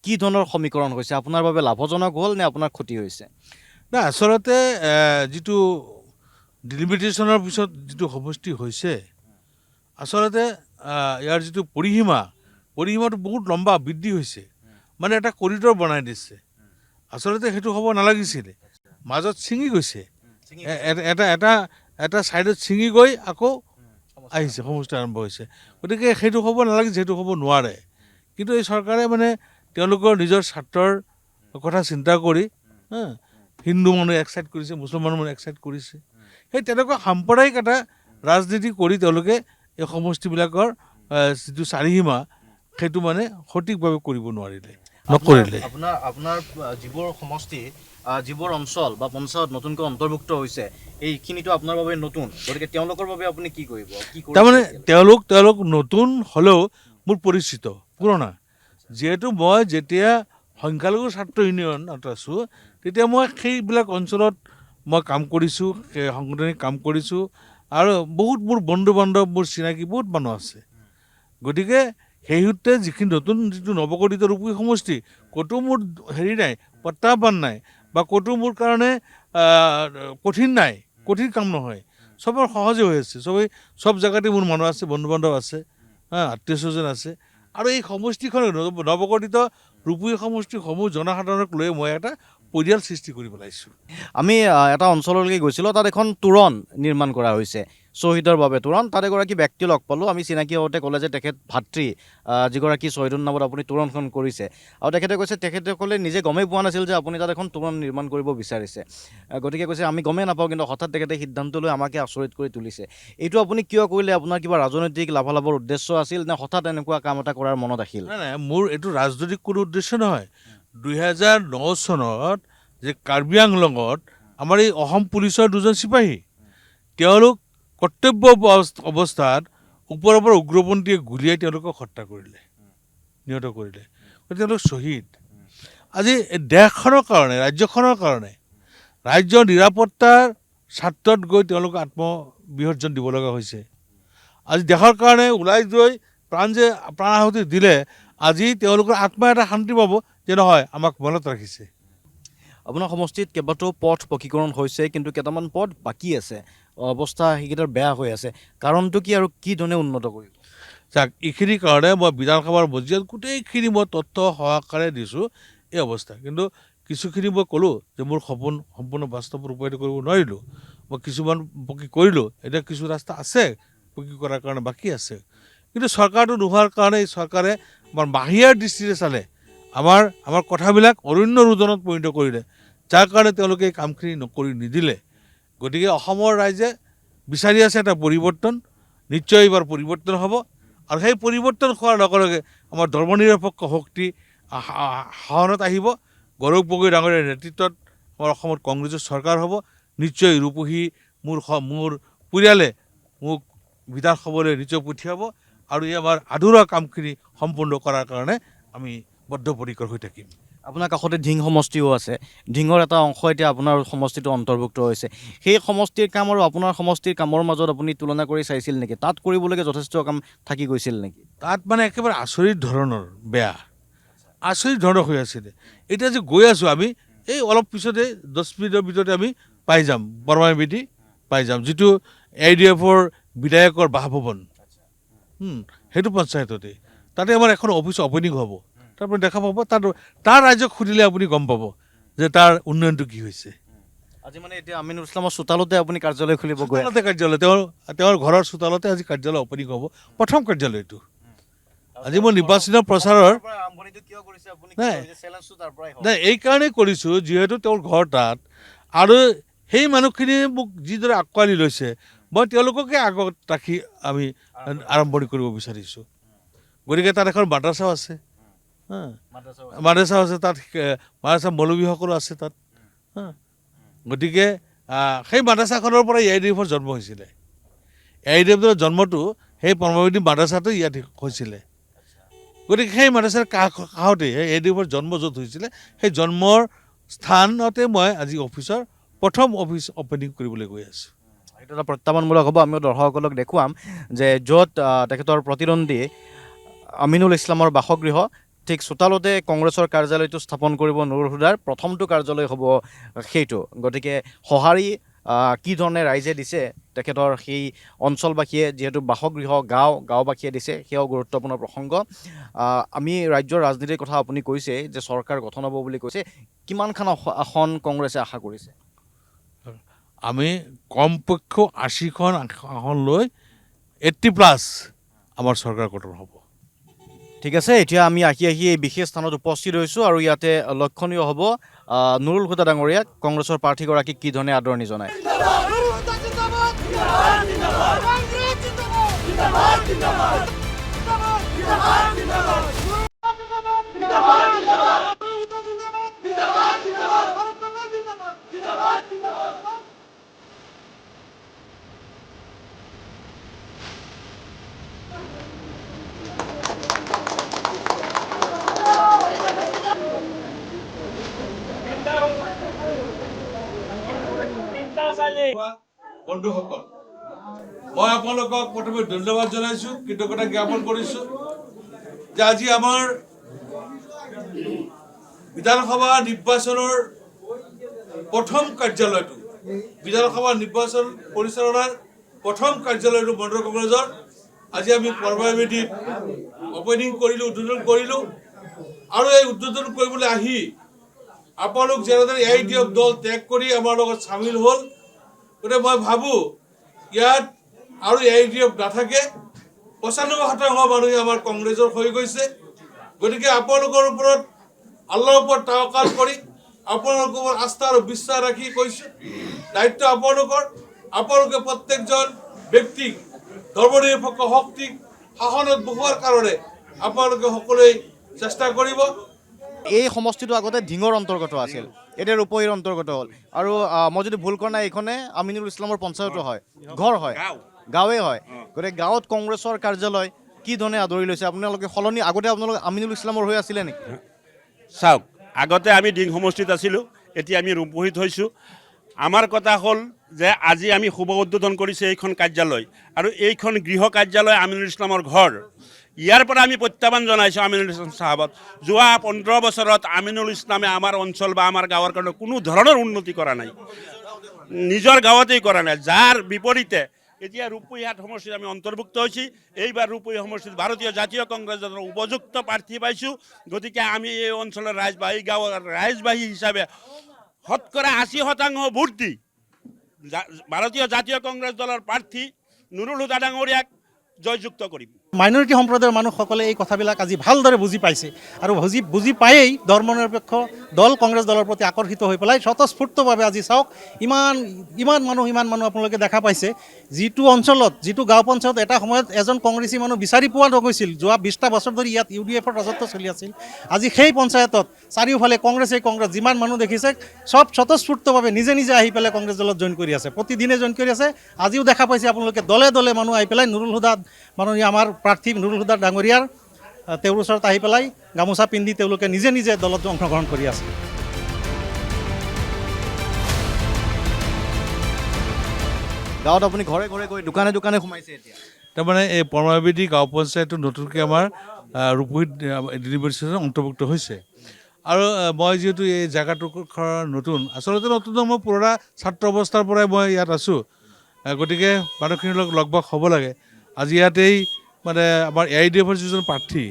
কি ধৰণৰ সমীকৰণ হৈছে? আপোনাৰ বাবে লাভজনক হ'ল নে আপোনাৰ ক্ষতি হৈছে? নাই, আচলতে যিটো ডিলিমিটেশ্যনৰ পিছত যিটো সমষ্টি হৈছে, আচলতে ইয়াৰ যিটো পৰিসীমাটো বহুত লম্বা বৃদ্ধি হৈছে, মানে এটা কৰিডৰ বনাই দিছে। আচলতে সেইটো হ'ব নালাগিছিলে, মাজত ছিঙি গৈছে, এটা ছাইডত ছিঙি গৈ আকৌ আহিছে, সমষ্টি আৰম্ভ হৈছে। গতিকে সেইটো হ'ব নালাগিছে, সেইটো হ'ব নোৱাৰে। কিন্তু এই চৰকাৰে মানে তেওঁলোকৰ নিজৰ স্বাৰ্থৰ কথা চিন্তা কৰি হিন্দু মানুহ এক ছাইড কৰিছে, মুছলমান মানুহ এক ছাইড কৰিছে, সেই তেনেকুৱা সাম্প্ৰদায়িক এটা ৰাজনীতি কৰি তেওঁলোকে এই সমষ্টিবিলাকৰ যিটো চাৰিসীমা সেইটো মানে সঠিকভাৱে কৰিব নোৱাৰিলে, নকৰিলে। আপোনাৰ যিবোৰ সমষ্টি, যিবোৰ অঞ্চল বা পঞ্চায়ত নতুনকৈ অন্তৰ্ভুক্ত হৈছে, এইখিনিতো আপোনাৰ বাবে নতুন, গতিকে তেওঁলোকৰ বাবে আপুনি কি কৰিব? তাৰমানে তেওঁলোক নতুন হ'লেও মোৰ পৰিচিত, পুৰণা। যিহেতু মই যেতিয়া সংখ্যালঘু ছাত্ৰ ইউনিয়নত আছোঁ, তেতিয়া মই সেইবিলাক অঞ্চলত মই কাম কৰিছোঁ, সেই সাংগঠনিক কাম কৰিছোঁ, আৰু বহুত মোৰ বন্ধু বান্ধৱ, মোৰ চিনাকি বহুত মানুহ আছে। গতিকে সেই সূত্ৰে যিটো নৱগঠিত ৰূপহী সমষ্টি, ক'তো মোৰ হেৰি নাই, প্ৰত্যাহ্বান নাই, বা ক'তো মোৰ কাৰণে কঠিন কাম নহয়, চবৰ সহজে হৈ আছে। চব জেগাতে মোৰ মানুহ আছে, বন্ধু বান্ধৱ আছে, আত্মীয় স্বজন আছে, আৰু এই সমষ্টিখন নৱগঠিত ৰূপহী সমষ্টিসমূহ জনসাধাৰণক লৈ মই এটা পৰিয়াল সৃষ্টি কৰি পেলাইছোঁ। আমি এটা অঞ্চললৈকে গৈছিলোঁ, তাত এখন তোৰণ নিৰ্মাণ কৰা হৈছে শ্বহীদৰ বাবে তোৰণ। তাত এগৰাকী ব্যক্তি লগ পালোঁ, আমি চিনাকি হওঁতে ক'লে যে তেখেত ভাতৃ যিগৰাকী শ্বহীদৰ নামত আপুনি তোৰণখন কৰিছে, আৰু তেখেতে কৈছে তেখেতসকলে নিজে গমেই পোৱা নাছিল যে আপুনি তাত এখন তোৰণ নিৰ্মাণ কৰিব বিচাৰিছে। গতিকে কৈছে আমি গমেই নাপাওঁ, কিন্তু হঠাৎ তেখেতে সিদ্ধান্ত লৈ আমাকে আচৰিত কৰি তুলিছে। এইটো আপুনি কিয় কৰিলে? আপোনাৰ কিবা ৰাজনৈতিক লাভালাভৰ উদ্দেশ্য আছিল নে হঠাৎ এনেকুৱা কাম এটা কৰাৰ মনত আহিল? নাই, মোৰ এইটো ৰাজনৈতিক কোনো উদ্দেশ্য নহয়। 2009 চনত যে কাৰ্বি আংলঙত আমাৰ এই অসম পুলিচৰ দুজন চিপাহী, তেওঁলোক কৰ্তব্য অৱস্থাত ওপৰৰ পৰা উগ্ৰপন্থীয়ে গুলীয়াই তেওঁলোকক হত্যা কৰিলে, নিহত কৰিলে। গতিকে তেওঁলোক শ্বহীদ। আজি দেশখনৰ কাৰণে, ৰাজ্যখনৰ কাৰণে, ৰাজ্যৰ নিৰাপত্তাৰ স্বাৰ্থত গৈ তেওঁলোকে আত্মবিসৰ্জন দিব লগা হৈছে। আজি দেশৰ কাৰণে ওলাই গৈ প্ৰাণ আহুতি দিলে, আজি তেওঁলোকৰ আত্মাই এটা শান্তি পাব যে নহয়, আমাক মনত ৰাখিছে। আপোনাৰ সমষ্টিত কেইবাটাও পথ পকীকৰণ হৈছে, কিন্তু কেইটামান পথ বাকী আছে, অৱস্থা সেইকেইটাৰ বেয়া হৈ আছে। কাৰণটো কি আৰু কি ধৰণে উন্নত কৰিব? চাওক, এইখিনিৰ কাৰণে মই বিধানসভাৰ মজিয়াত গোটেইখিনি মই তথ্য সহকাৰে দিছোঁ এই অৱস্থা। কিন্তু কিছুখিনি মই ক'লোঁ যে মোৰ সপোন সম্পূৰ্ণ বাস্তৱ ৰূপায়িত কৰিব নোৱাৰিলোঁ। মই কিছুমান পকী কৰিলোঁ, এতিয়া কিছু ৰাস্তা আছে পকী কৰাৰ কাৰণে বাকী আছে। কিন্তু চৰকাৰটো নোহোৱাৰ কাৰণে এই চৰকাৰে আমাৰ বাহিৰৰ দৃষ্টিৰে চালে, আমাৰ কথাবিলাক অৰণ্য ৰোদনত পৰিণত কৰিলে, যাৰ কাৰণে তেওঁলোকে এই কামখিনি নকৰি নিদিলে। গতিকে অসমৰ ৰাইজে বিচাৰি আছে এটা পৰিৱৰ্তন, নিশ্চয় এইবাৰ পৰিৱৰ্তন হ'ব, আৰু সেই পৰিৱৰ্তন হোৱাৰ লগে লগে আমাৰ ধৰ্মনিৰপেক্ষ শক্তি শাসনত আহিব। গৌৰৱ গগৈ ডাঙৰীয়াৰ নেতৃত্বত আমাৰ অসমত কংগ্ৰেছৰ চৰকাৰ হ'ব। নিশ্চয় ৰূপহী মোৰ পৰিয়ালে মোক বিধানসভালৈ নিশ্চয় পঠিয়াব, আৰু এই আমাৰ আধৰুৱা কামখিনি সম্পূৰ্ণ কৰাৰ কাৰণে আমি বদ্ধপৰিকৰ হৈ থাকিম। আপোনাৰ কাষতে ধিং সমষ্টিও আছে, ধিঙৰ এটা অংশ এতিয়া আপোনাৰ সমষ্টিটো অন্তৰ্ভুক্ত হৈছে। সেই সমষ্টিৰ কাম আৰু আপোনাৰ সমষ্টিৰ কামৰ মাজত আপুনি তুলনা কৰি চাইছিল নেকি? তাত কৰিবলগীয়া যথেষ্ট কাম থাকি গৈছিল নেকি? তাত মানে একেবাৰে আচৰিত ধৰণৰ বেয়া, আচৰিত ধৰণৰ হৈ আছিলে। এতিয়া যে গৈ আছোঁ আমি, এই অলপ পিছতে 10 মিনিটৰ ভিতৰতে আমি পাই যাম, বৰমাইবেদী পাই যাম, যিটো ADF-ৰ বিধায়কৰ বাসভৱন, সেইটো পঞ্চায়ততে। তাতে আমাৰ এখন অফিচ অপেনিং হ'ব, তাৰ পৰা দেখা পাব। তাৰ ৰাইজক সুধিলে আপুনি গম পাব যে তাৰ উন্নয়নটো কি হৈছে। আজি মানে এতিয়া আমিনুল ইছলামৰ চোতালতে আপুনি কাৰ্যালয় খুলিব গৈ আছে? কাৰ্যালয়, তেওঁৰ ঘৰৰ চোতালতে আজি কাৰ্যালয় অপেনিং হ'ব, প্ৰথম কাৰ্যালয়টো। আজি মই নিৰ্বাচনৰ প্ৰচাৰৰ নাই এইকাৰণেই কৰিছোঁ, যিহেতু তেওঁৰ ঘৰ তাত, আৰু সেই মানুহখিনিয়ে মোক যিদৰে আঁকোৱালি লৈছে, মই তেওঁলোককে আগত ৰাখি আমি আৰম্ভণি কৰিব বিচাৰিছোঁ। গতিকে তাত এখন মাদ্ৰাছাও আছে, হা মাদ্ৰাছাও আছে তাত, মাদ্ৰাছা মৌলবীসকলো আছে তাত। হা গতিকে সেই মাদ্ৰাছাখনৰ পৰা AIDF জন্ম হৈছিলে। AIDF জন্মটো সেই পৰমাৱতী মাদ্ৰাছাটো ইয়াত হৈছিলে। গতিকে সেই মাদ্ৰাছাৰ কাষতে AIDF জন্ম য'ত হৈছিলে, সেই জন্মৰ স্থানতে মই আজি অফিচৰ প্ৰথম অফিচ অপেনিং কৰিবলৈ গৈ আছোঁ। এইটো এটা প্ৰত্যাহ্বানমূলক হ'ব। আমিও দৰ্শকসকলক দেখুৱাম যে য'ত তেখেতৰ প্ৰতিদ্বন্দ্বী আমিনুল ইছলামৰ বাসগৃহ, ঠিক চোতালতে কংগ্ৰেছৰ কাৰ্যালয়টো স্থাপন কৰিব নুৰুল হুদাৰ। প্ৰথমটো কাৰ্যালয় হ'ব সেইটো। গতিকে সঁহাৰি কি ধৰণে ৰাইজে দিছে তেখেতৰ সেই অঞ্চলবাসীয়ে, যিহেতু বাসগৃহ গাঁওবাসীয়ে দিছে, সেয়াও গুৰুত্বপূৰ্ণ প্ৰসংগ। আমি ৰাজ্যৰ ৰাজনীতিৰ কথা আপুনি কৈছে যে চৰকাৰ গঠন হ'ব বুলি কৈছে, কিমানখন আসন কংগ্ৰেছে আশা কৰিছে? আমি কমপক্ষে 80খন আসন লৈ 80+ আমাৰ চৰকাৰ গঠন হ'ব। ঠিক আছে, এতিয়া আমি আহি এই বিশেষ স্থানত উপস্থিত হৈছোঁ আৰু ইয়াতে লক্ষণীয় হ'ব নুৰুল হুদা ডাঙৰীয়াক কংগ্ৰেছৰ প্ৰাৰ্থীগৰাকীক কি ধৰণে আদৰণি জনায়। বন্ধুসকল, মই আপোনালোকক প্ৰথমে ধন্যবাদ জনাইছোঁ, কৃতজ্ঞতা জ্ঞাপন কৰিছোঁ যে আজি আমাৰ বিধানসভা নিৰ্বাচনৰ প্ৰথম কাৰ্যালয়টো, বিধানসভা নিৰ্বাচন পৰিচালনাৰ প্ৰথম কাৰ্যালয়টো মণ্ডল কংগ্ৰেছৰ আজি আমি কৰ্মসমিতিত অপেনিং কৰিলোঁ, উদ্বোধন কৰিলোঁ। আৰু এই উদ্বোধন কৰিবলৈ আহি আপোনালোক যেনেদৰে AIDF দল ত্যাগ কৰি আমাৰ লগত চামিল হ'ল, গতিকে মই ভাবোঁ ইয়াত আৰু AIDF নাথাকে, 95% মানুহে আমাৰ কংগ্ৰেছৰ হৈ গৈছে। গতিকে আপোনালোকৰ ওপৰত, আল্লাহৰ ওপৰত তাৱাক্কাল কৰি, আপোনালোকৰ ওপৰত আস্থা আৰু বিশ্বাস ৰাখি কৈছোঁ, দায়িত্ব আপোনালোকৰ। আপোনালোকে প্ৰত্যেকজন ব্যক্তিক ধৰ্মনিৰপেক্ষ শক্তিক শাসনত বহোৱাৰ কাৰণে আপোনালোকে সকলোৱে চেষ্টা কৰিব। এই সমষ্টিটো আগতে ধিঙৰ অন্তৰ্গত আছিল, এতিয়া ৰূপহীৰ অন্তৰ্গত হ'ল। আৰু মই যদি ভুল কৰা নাই, এইখনে আমিনুল ইছলামৰ পঞ্চায়তো হয়, ঘৰ হয়, গাঁৱে হয়। গতিকে গাঁৱত কংগ্ৰেছৰ কাৰ্যালয় কি ধৰণে আদৰি লৈছে আপোনালোকে? সলনি আগতে আপোনালোকে আমিনুল ইছলামৰ হৈ আছিলে নেকি? চাওক, আগতে আমি ডিং সমষ্টিত আছিলোঁ, এতিয়া আমি ৰূপহীত হৈছোঁ। আমাৰ কথা হ'ল যে আজি আমি শুভ উদ্বোধন কৰিছোঁ এইখন কাৰ্যালয়, আৰু এইখন গৃহ কাৰ্যালয় আমিনুল ইছলামৰ ঘৰ। ইয়াৰ পৰা আমি প্ৰত্যাহ্বান জনাইছোঁ আমিনুল ইছলাম চাহাবক। যোৱা 15 বছৰত আমিনুল ইছলামে আমাৰ অঞ্চল বা আমাৰ গাঁৱৰ কাৰণে কোনো ধৰণৰ উন্নতি কৰা নাই, নিজৰ গাঁৱতেই কৰা নাই। যাৰ বিপৰীতে এতিয়া ৰূপহী 7 সমষ্টিত আমি অন্তৰ্ভুক্ত হৈছি। এইবাৰ ৰূপহী সমষ্টিত ভাৰতীয় জাতীয় কংগ্ৰেছ দলৰ উপযুক্ত প্ৰাৰ্থী পাইছোঁ। গতিকে আমি এই অঞ্চলৰ ৰাইজবাহী, গাঁৱৰ ৰাইজবাহী হিচাপে শতকৰা 80% ভোট দি ভাৰতীয় জাতীয় কংগ্ৰেছ দলৰ প্ৰাৰ্থী নুৰুল হুদা ডাঙৰীয়াক জয়যুক্ত কৰিম। মাইনৰিটি সম্প্ৰদায়ৰ মানুহসকলে এই কথাবিলাক আজি ভালদৰে বুজি পাইছে, আৰু বুজি পায়েই ধৰ্মনিৰপেক্ষ দল কংগ্ৰেছ দলৰ প্ৰতি আকৰ্ষিত হৈ পেলাই স্বতঃস্ফূৰ্তভাৱে আজি চাওক, ইমান মানুহ আপোনালোকে দেখা পাইছে। যিটো অঞ্চলত, যিটো গাঁও পঞ্চায়ত এটা সময়ত এজন কংগ্ৰেছী মানুহ বিচাৰি পোৱা নগৈছিল, যোৱা 20টা বছৰ ধৰি ইয়াত UDF-ৰ ৰাজত্ব চলি আছিল, আজি সেই পঞ্চায়তত চাৰিওফালে কংগ্ৰেছ, যিমান মানুহ দেখিছে চব স্বতঃস্ফূৰ্তভাৱে নিজে নিজে আহি পেলাই কংগ্ৰেছ দলত জইন কৰি আছে, প্ৰতিদিনে জইন কৰি আছে। আজিও দেখা পাইছে আপোনালোকে দলে দলে মানুহ আহি পেলাই নুৰুল হুদা মাননীয় আমাৰ প্ৰাৰ্থী নুৰুল হুদা ডাঙৰীয়াৰ তেওঁৰ ওচৰত আহি পেলাই গামোচা পিন্ধি তেওঁলোকে নিজে নিজে দলত অংশগ্ৰহণ কৰি আছে। গাঁৱত আপুনি ঘৰে ঘৰে গৈ দোকানে দোকানে সোমাইছে এতিয়া? তাৰমানে এই পৰমাৱতী গাঁও পঞ্চায়তটো নতুনকৈ আমাৰ ৰূপহীত ইউনিভাৰ্চিটিত অন্তৰ্ভুক্ত হৈছে। আৰু মই যিহেতু এই জেগাটুকুৰ নতুন, আচলতে নতুন মই পুৰণা ছাত্ৰ অৱস্থাৰ পৰাই মই ইয়াত আছোঁ, গতিকে মানুহখিনিৰ লগ ভাগ হ'ব লাগে। আজি ইয়াতেই মানে আমাৰ AIDF-ৰ যিজন প্ৰাৰ্থী,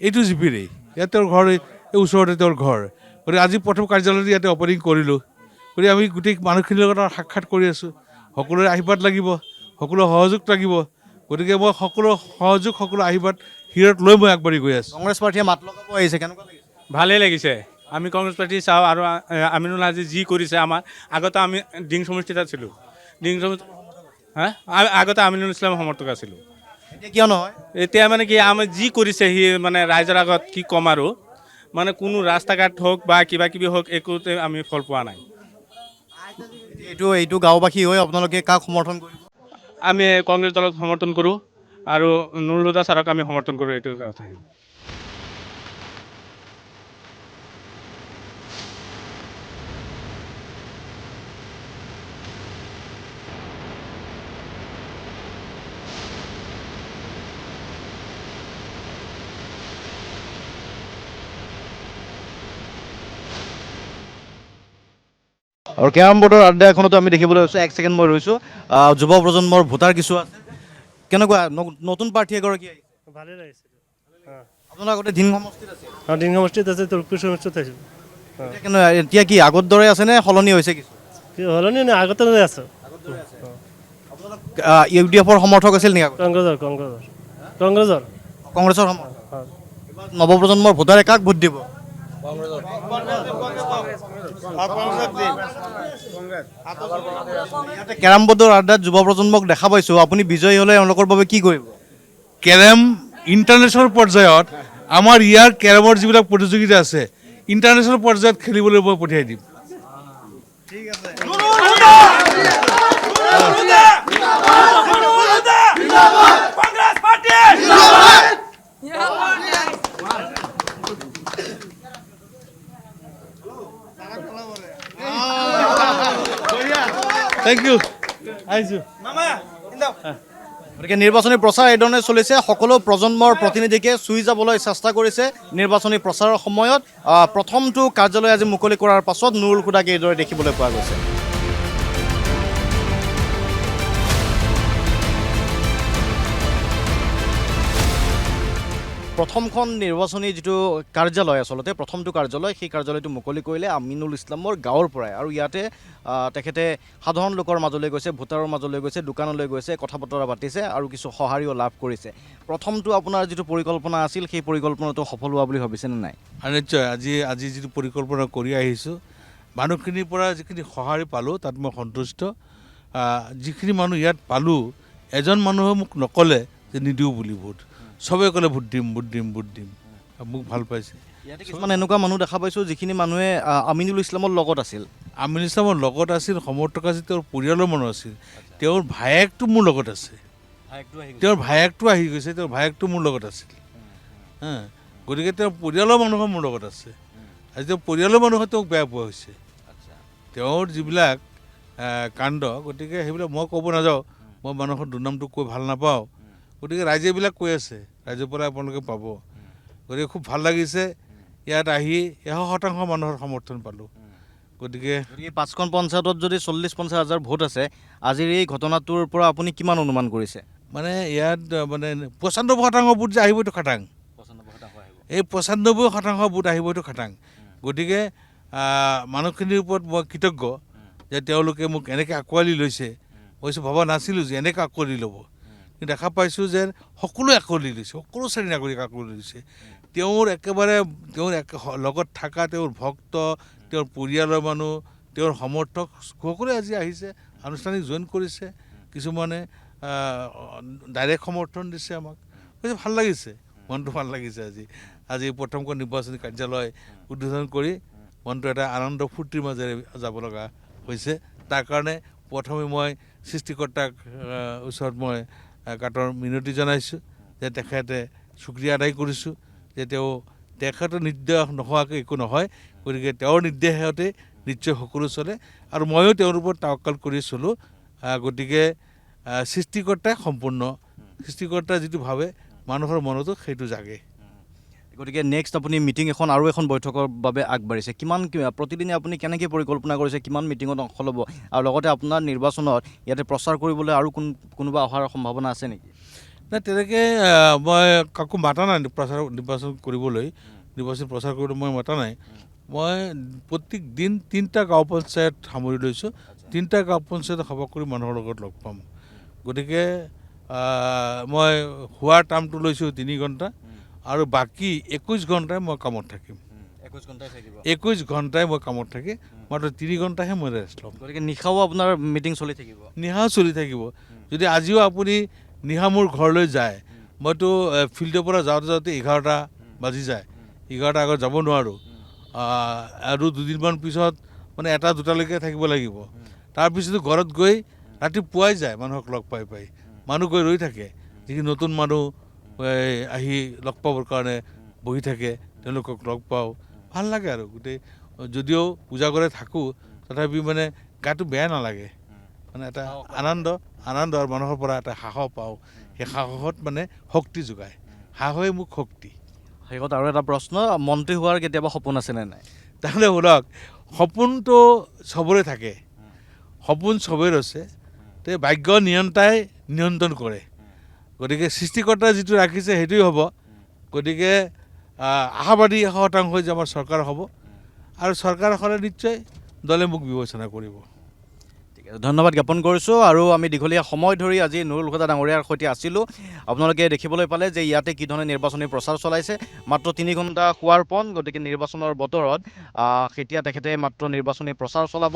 এইটো জিপিৰেই, ইয়াত তেওঁৰ ঘৰ, এই ওচৰতে তেওঁৰ ঘৰ। গতিকে আজি প্ৰথম কাৰ্যালয়টো ইয়াতে অপেনিং কৰিলোঁ। গতিকে আমি গোটেই মানুহখিনিৰ লগত সাক্ষাৎ কৰি আছোঁ। সকলোৰে আশীৰ্বাদ লাগিব, সকলো সহযোগ লাগিব। গতিকে মই সকলো সহযোগ, সকলো আশীৰ্বাদ হিৰত লৈ মই আগবাঢ়ি গৈ আছোঁ। কংগ্ৰেছ প্ৰাৰ্থীয়ে মাত লগাব আহিছে, কেনেকুৱা লাগিছে? ভালেই লাগিছে। আমি কংগ্ৰেছ পাৰ্টি চাওঁ, আৰু আমিনুল আজি যি কৰিছে, আমাৰ আগতে আমি ডিং সমষ্টিত আছিলোঁ, আগতে আমিনুল ইছলামৰ সমৰ্থক আছিলোঁ। এতিয়া কিয় নহয়? এতিয়া মানে কি, আমি যি কৰিছে সি মানে ৰাইজৰ আগত কি ক'ম আৰু, মানে কোনো ৰাস্তা ঘাট হওক বা কিবা কিবি হওক একোতে আমি ফল পোৱা নাই। এইটো গাঁওবাসী হৈ আপোনালোকে কাক সমৰ্থন কৰিব? আমি কংগ্ৰেছ দলক সমৰ্থন কৰোঁ আৰু নুৰুল হুদা ছাৰক আমি সমৰ্থন কৰোঁ, এইটো কথা। আৰু কেৰম বৰ্ডৰ আড্ডা এখনতো আমি দেখিবলৈ পাইছোঁ। এক ছেকেণ্ড মই ৰৈছোঁ। যুৱ প্ৰজন্মৰ ভোটাৰ কিছু আছে। কেনেকুৱা নতুন প্ৰাৰ্থী এগৰাকী আহিছে? ভালে লাগিছে। আপোনাৰ আগতে দিন সমষ্টিত আছে? দিন সমষ্টিত আছে, তুলপুৰ সমষ্টিত আছে। এতিয়া কি আগৰ দৰে আছে নে সলনি হৈছে কিছু? সলনি নাই, আগতে আছে। আপোনালোক UDF ৰ সমৰ্থক আছিল নেকি? কংগ্ৰেছৰ কংগ্ৰেছৰ সমৰ্থক। নৱপ্ৰজন্মৰ ভোটাৰে কাক ভোট দিব? কেৰম বৰ্ডৰ আড্ডাত যুৱ প্ৰজন্মক দেখা পাইছোঁ। আপুনি বিজয়ী হ'লে এওঁলোকৰ বাবে কি কৰিব? কেৰম ইণ্টাৰনেশ্যনেল পৰ্যায়ত আমাৰ ইয়াৰ কেৰমৰ যিবিলাক প্ৰতিযোগিতা আছে ইণ্টাৰনেশ্যনেল পৰ্যায়ত খেলিবলৈ মই পঠিয়াই দিম। Thank you. আহিছোঁ। গতিকে নিৰ্বাচনী প্ৰচাৰ এইধৰণে চলিছে। সকলো প্ৰজন্মৰ প্ৰতিনিধিকে চুই যাবলৈ চেষ্টা কৰিছে নিৰ্বাচনী প্ৰচাৰৰ সময়ত। প্ৰথমটো কাৰ্যালয় আজি মুকলি কৰাৰ পাছত নুৰুল হুদাক এইদৰে দেখিবলৈ পোৱা গৈছে। প্ৰথমখন নিৰ্বাচনী যিটো কাৰ্যালয়, আচলতে প্ৰথমটো কাৰ্যালয়, সেই কাৰ্যালয়টো মুকলি কৰিলে আমিনুল ইছলামৰ গাঁৱৰ পৰাই। আৰু ইয়াতে তেখেতে সাধাৰণ লোকৰ মাজলৈ গৈছে, ভোটাৰৰ মাজলৈ গৈছে, দোকানলৈ গৈছে, কথা বতৰা পাতিছে আৰু কিছু সঁহাৰিও লাভ কৰিছে। প্ৰথমটো আপোনাৰ যিটো পৰিকল্পনা আছিল সেই পৰিকল্পনাটো সফল হোৱা বুলি ভাবিছেনে নাই? নিশ্চয়। আজি যিটো পৰিকল্পনা কৰি আহিছোঁ, মানুহখিনিৰ পৰা যিখিনি সঁহাৰি পালোঁ তাত মই সন্তুষ্ট। যিখিনি মানুহ ইয়াত পালোঁ, এজন মানুহে মোক নক'লে যে নিদিওঁ বুলি ভোট, চবেই ক'লে ভোট দিম। মোক ভাল পাইছে। ইয়াতে কিছুমান এনেকুৱা মানুহ দেখা পাইছোঁ যিখিনি মানুহে আমিনুল ইছলামৰ লগত আছিল। আমিনুল ইছলামৰ লগত আছিল, সমৰ্থক আছিল, তেওঁৰ পৰিয়ালৰ মানুহ আছিল। তেওঁৰ ভায়েকটো মোৰ লগত আছে। তেওঁৰ ভায়েকটো আহি গৈছে, তেওঁৰ ভায়েকটো মোৰ লগত আছিল। গতিকে তেওঁৰ পৰিয়ালৰ মানুহ মোৰ লগত আছে। আজি তেওঁৰ পৰিয়ালৰ মানুহে তেওঁক বেয়া পোৱা হৈছে, তেওঁৰ যিবিলাক কাণ্ড। গতিকে সেইবিলাক মই ক'ব নাযাওঁ, মই মানুহৰ দুৰ্নামটো কৈ ভাল নাপাওঁ। গতিকে ৰাইজে এইবিলাক কৈ আছে, ৰাইজৰ পৰা আপোনালোকে পাব। গতিকে খুব ভাল লাগিছে ইয়াত আহি 100% মানুহৰ সমৰ্থন পালোঁ। গতিকে 5খন পঞ্চায়তত যদি 40-50 হাজাৰ ভোট আছে, আজিৰ এই ঘটনাটোৰ পৰা আপুনি কিমান অনুমান কৰিছে? মানে ইয়াত মানে 95% ভোট যে আহিবইতো খাটাং, এই 95% ভোট আহিবইতো খাটাং। গতিকে মানুহখিনিৰ ওপৰত মই কৃতজ্ঞ যে তেওঁলোকে মোক এনেকৈ আঁকোৱালি লৈছে। মই ভবা নাছিলোঁ যে এনেকৈ আঁকোৱালি ল'ব, কিন্তু দেখা পাইছোঁ যে সকলোৱে আঁকোৱালি লৈছে, সকলো শ্ৰেণীৰ নাগৰিক আঁকোৱালি লৈছে। তেওঁৰ একেবাৰে তেওঁৰ লগত থকা তেওঁৰ ভক্ত, তেওঁৰ পৰিয়ালৰ মানুহ, তেওঁৰ সমৰ্থক সকলোৱে আজি আহিছে, আনুষ্ঠানিক জইন কৰিছে। কিছুমানে ডাইৰেক্ট সমৰ্থন দিছে আমাক। ভাল লাগিছে, মনটো ভাল লাগিছে। আজি প্ৰথমখন নিৰ্বাচনী কাৰ্যালয় উদ্বোধন কৰি মনটো এটা আনন্দ ফূৰ্তিৰ মাজেৰে যাব লগা হৈছে। তাৰ কাৰণে প্ৰথমে মই সৃষ্টিকৰ্তাক ওচৰত মই কাটৰ মিনতি জনাইছোঁ যে তেখেতে শুক্ৰিয়া আদায় কৰিছোঁ যে তেখেতৰ নিৰ্দেশ নোহোৱাকৈ একো নহয়। গতিকে তেওঁৰ নিৰ্দেশতে নিশ্চয় সকলো চলে আৰু ময়ো তেওঁৰ ওপৰত তাৱাক্কুল কৰি চলোঁ। গতিকে সৃষ্টিকৰ্তাই সম্পূৰ্ণ, সৃষ্টিকৰ্তাই যিটো ভাবে মানুহৰ মনতো সেইটো জাগে। গতিকে নেক্সট আপুনি মিটিং এখন আৰু এখন বৈঠকৰ বাবে আগবাঢ়িছে। প্ৰতিদিনে আপুনি কেনেকৈ পৰিকল্পনা কৰিছে, কিমান মিটিঙত অংশ ল'ব, আৰু লগতে আপোনাৰ নিৰ্বাচনত ইয়াতে প্ৰচাৰ কৰিবলৈ আৰু কোনোবা অহাৰ সম্ভাৱনা আছে নেকি? নাই, তেনেকৈ মই কাকো মাতা নাই নিৰ্বাচন কৰিবলৈ, নিৰ্বাচন প্ৰচাৰ কৰিবলৈ মই মাতা নাই। মই প্ৰত্যেক দিন 3টা গাঁও পঞ্চায়ত সামৰি লৈছোঁ। 3টা গাঁও পঞ্চায়ত সভা কৰি মানুহৰ লগত লগ পাম। গতিকে মই শোৱাৰ টাইমটো লৈছোঁ 3 ঘণ্টা আৰু বাকী 21 ঘণ্টাই মই কামত থাকিম। 21 ঘণ্টাই মই কামত থাকি মাত্ৰ 3 ঘণ্টাহে মই ৰেষ্ট ল'ম। গতিকে নিশাও আপোনাৰ মিটিং চলি থাকিব? নিশাও চলি থাকিব। যদি আজিও আপুনি নিশা মোৰ ঘৰলৈ যায়, মইতো ফিল্ডৰ পৰা যাওঁতে 11টা বাজি যায়। 11টা আগত যাব নোৱাৰোঁ আৰু দুদিনমান পিছত মানে 1টা 2টালৈকে থাকিব লাগিব তাৰপিছতো ঘৰত গৈ ৰাতি পুৱাই যায় মানুহক লগ পাই মানুহ গৈ ৰৈ থাকে যিখিনি নতুন মানুহ আহি লগ পাবৰ কাৰণে বহি থাকে তেওঁলোকক লগ পাওঁ ভাল লাগে আৰু গোটেই যদিও পূজা কৰে থাকোঁ তথাপি মানে গাটো বেয়া নালাগে মানে এটা আনন্দ আৰু মানুহৰ পৰা এটা সাহস পাওঁ সেই সাহসত মানে শক্তি যোগায় সাহসে মোক শক্তি শেষত আৰু এটা প্ৰশ্ন মন্ত্ৰী হোৱাৰ কেতিয়াবা সপোন আছেনে নাই তাৰমানে শুনক সপোনটো চবৰে থাকে সপোন চবৰে আছে তে ভাগ্য নিয়ন্তাই নিয়ন্ত্ৰণ কৰে গতিকে সৃষ্টিকৰ্তাই যিটো ৰাখিছে সেইটোৱে হ'ব গতিকে আশাবাদী 100% যে আমাৰ চৰকাৰ হ'ব আৰু চৰকাৰ হ'লে নিশ্চয় দলে মোক বিবেচনা কৰিব ঠিক আছে ধন্যবাদ জ্ঞাপন কৰিছোঁ আৰু আমি দীঘলীয়া সময় ধৰি আজি নুৰুল হুদা ডাঙৰীয়াৰ সৈতে আছিলোঁ আপোনালোকে দেখিবলৈ পালে যে ইয়াতে কি ধৰণে নিৰ্বাচনী প্ৰচাৰ চলাইছে মাত্ৰ 3 ঘণ্টা হোৱাৰ পণ গতিকে নিৰ্বাচনৰ বতৰত এতিয়া তেখেতে মাত্ৰ নিৰ্বাচনী প্ৰচাৰ চলাব